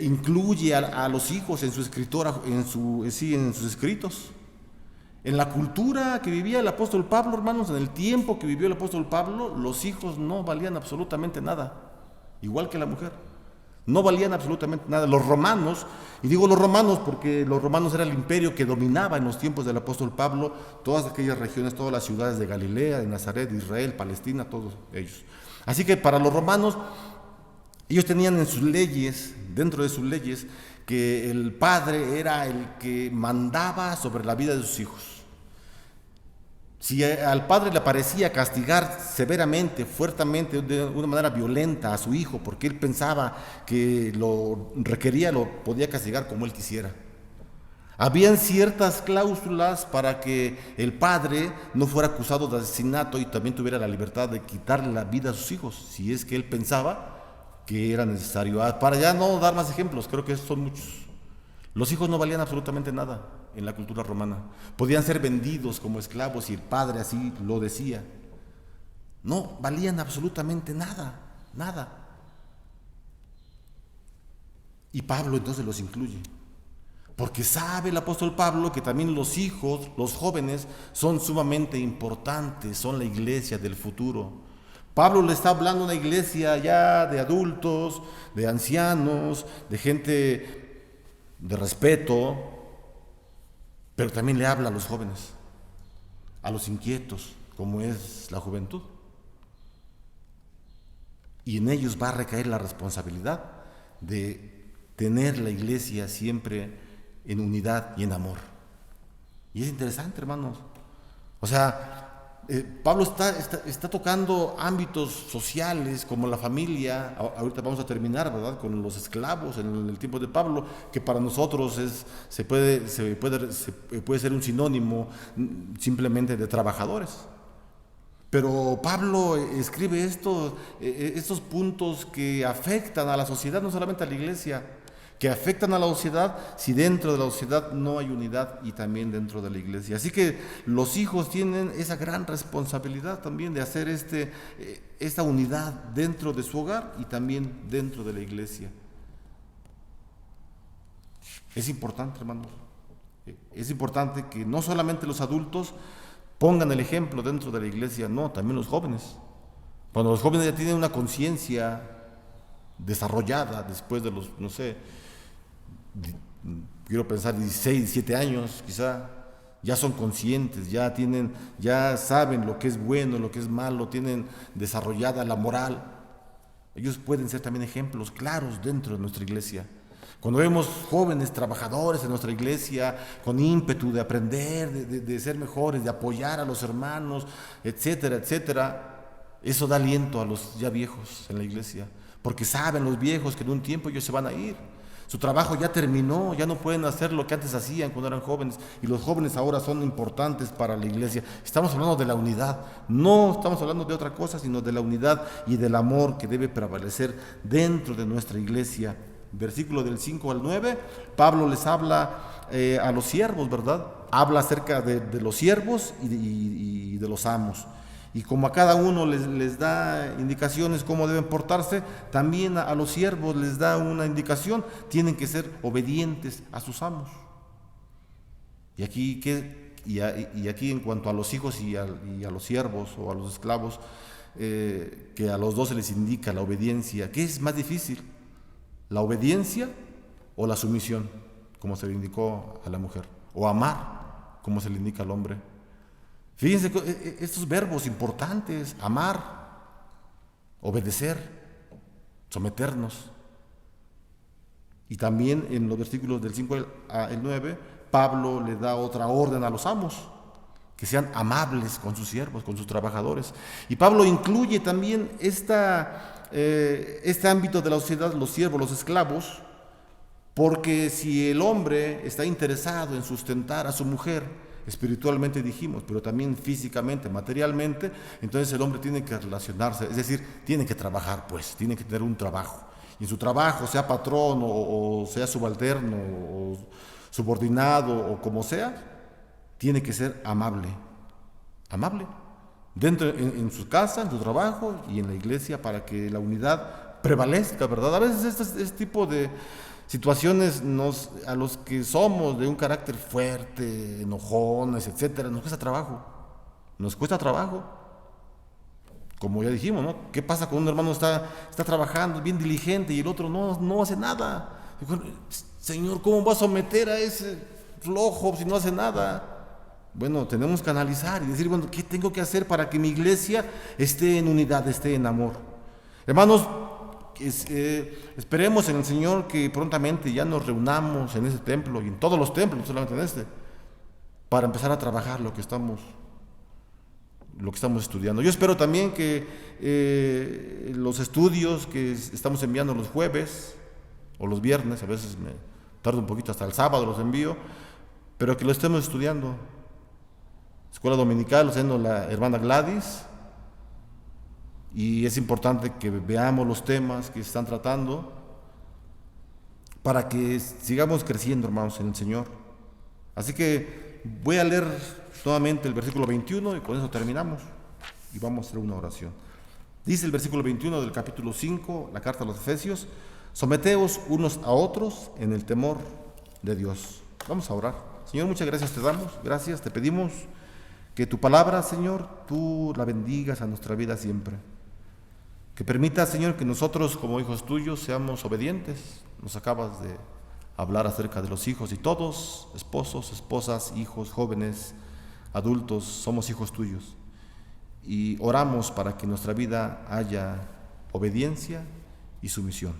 incluye a los hijos en su escritura, en sus escritos. En la cultura que vivía el apóstol Pablo, hermanos, en el tiempo que vivió el apóstol Pablo, los hijos no valían absolutamente nada, igual que la mujer. No valían absolutamente nada. Los romanos, y digo los romanos porque los romanos era el imperio que dominaba en los tiempos del apóstol Pablo todas aquellas regiones, todas las ciudades de Galilea, de Nazaret, de Israel, Palestina, todos ellos. Así que para los romanos, ellos tenían en sus leyes, dentro de sus leyes, que el padre era el que mandaba sobre la vida de sus hijos. Si al padre le parecía castigar severamente, fuertemente, de una manera violenta a su hijo, porque él pensaba que lo requería, lo podía castigar como él quisiera. Habían ciertas cláusulas para que el padre no fuera acusado de asesinato y también tuviera la libertad de quitarle la vida a sus hijos, si es que él pensaba que era necesario. Para ya no dar más ejemplos, creo que son muchos. Los hijos no valían absolutamente nada en la cultura romana. Podían ser vendidos como esclavos y el padre así lo decía. No valían absolutamente nada, nada. Y Pablo entonces los incluye. Porque sabe el apóstol Pablo que también los hijos, los jóvenes, son sumamente importantes, son la iglesia del futuro. Pablo le está hablando a una iglesia ya de adultos, de ancianos, de gente de respeto, pero también le habla a los jóvenes, a los inquietos, como es la juventud. Y en ellos va a recaer la responsabilidad de tener la iglesia siempre en unidad y en amor. Y es interesante, hermanos. O sea, Pablo está tocando ámbitos sociales como la familia. Ahorita vamos a terminar, ¿verdad?, con los esclavos en el tiempo de Pablo, que para nosotros se puede ser un sinónimo simplemente de trabajadores. Pero Pablo escribe estos puntos que afectan a la sociedad, no solamente a la iglesia, que afectan a la sociedad si dentro de la sociedad no hay unidad y también dentro de la iglesia. Así que los hijos tienen esa gran responsabilidad también de hacer esta unidad dentro de su hogar y también dentro de la iglesia. Es importante, hermanos. Es importante que no solamente los adultos pongan el ejemplo dentro de la iglesia, no, también los jóvenes. Cuando los jóvenes ya tienen una conciencia desarrollada después de los, no sé, quiero pensar 16, 17 años quizá, ya son conscientes, ya saben lo que es bueno, lo que es malo, tienen desarrollada la moral. Ellos pueden ser también ejemplos claros dentro de nuestra iglesia. Cuando vemos jóvenes trabajadores en nuestra iglesia con ímpetu de aprender, de ser mejores, de apoyar a los hermanos, etcétera, etcétera, eso da aliento a los ya viejos en la iglesia, porque saben los viejos que en un tiempo ellos se van a ir. Su trabajo ya terminó, ya no pueden hacer lo que antes hacían cuando eran jóvenes, y los jóvenes ahora son importantes para la iglesia. Estamos hablando de la unidad, no estamos hablando de otra cosa, sino de la unidad y del amor que debe prevalecer dentro de nuestra iglesia. Versículo del 5 al 9, Pablo les habla a los siervos, ¿verdad? Habla acerca de los siervos y de los amos. Y como a cada uno les da indicaciones cómo deben portarse, también a los siervos les da una indicación: tienen que ser obedientes a sus amos. Y aquí en cuanto a los hijos y a los siervos o a los esclavos, que a los dos se les indica la obediencia. ¿Qué es más difícil? ¿La obediencia o la sumisión, como se le indicó a la mujer? ¿O amar, como se le indica al hombre? Fíjense estos verbos importantes: amar, obedecer, someternos. Y también en los versículos del 5 al 9, Pablo le da otra orden a los amos: que sean amables con sus siervos, con sus trabajadores. Y Pablo incluye también este ámbito de la sociedad, los siervos, los esclavos, porque si el hombre está interesado en sustentar a su mujer, espiritualmente dijimos, pero también físicamente, materialmente, entonces el hombre tiene que relacionarse, es decir, tiene que trabajar, pues, tiene que tener un trabajo. Y en su trabajo, sea patrón o sea subalterno o subordinado o como sea, tiene que ser amable, dentro, en su casa, en su trabajo y en la iglesia, para que la unidad prevalezca, ¿verdad? A veces este tipo de situaciones a los que somos de un carácter fuerte, enojones, etcétera, nos cuesta trabajo. Como ya dijimos, ¿no? ¿Qué pasa cuando un hermano está trabajando, bien diligente, y el otro no hace nada? Señor, ¿cómo va a someter a ese flojo si no hace nada? Bueno, tenemos que analizar y decir, bueno, ¿qué tengo que hacer para que mi iglesia esté en unidad, esté en amor? Hermanos, esperemos en el Señor que prontamente ya nos reunamos en ese templo y en todos los templos, no solamente en este, para empezar a trabajar lo que estamos estudiando. Yo espero también que los estudios que estamos enviando los jueves o los viernes, a veces me tardo un poquito, hasta el sábado los envío, pero que lo estemos estudiando. Escuela dominical, lo está haciendo la hermana Gladys, y es importante que veamos los temas que se están tratando para que sigamos creciendo, hermanos, en el Señor. Así que voy a leer nuevamente el versículo 21 y con eso terminamos y vamos a hacer una oración. Dice el versículo 21 del capítulo 5, la carta a los Efesios: someteos unos a otros en el temor de Dios. Vamos a orar. Señor, muchas gracias te damos, gracias, te pedimos que tu palabra, Señor, tú la bendigas a nuestra vida siempre. Que permita, Señor, que nosotros como hijos tuyos seamos obedientes. Nos acabas de hablar acerca de los hijos, y todos, esposos, esposas, hijos, jóvenes, adultos, somos hijos tuyos. Y oramos para que en nuestra vida haya obediencia y sumisión.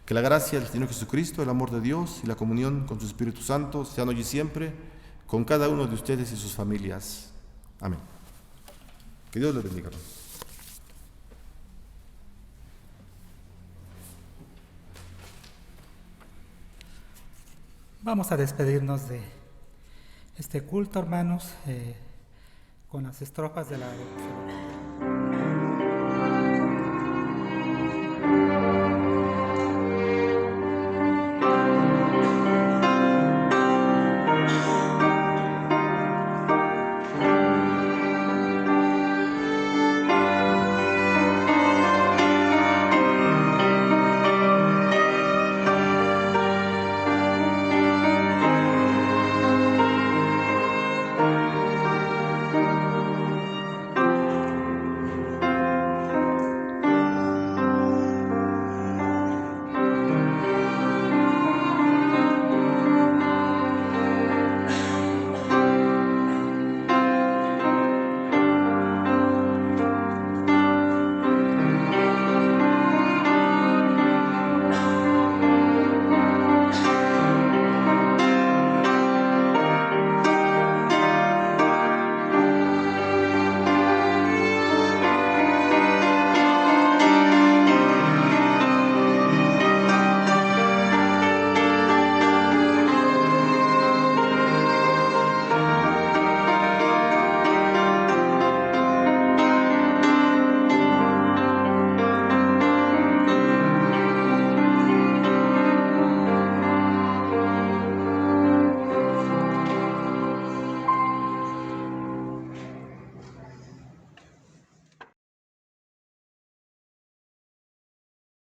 Que la gracia del Señor Jesucristo, el amor de Dios y la comunión con su Espíritu Santo sean hoy y siempre con cada uno de ustedes y sus familias. Amén. Que Dios les bendiga. Vamos a despedirnos de este culto, hermanos, con las estrofas de la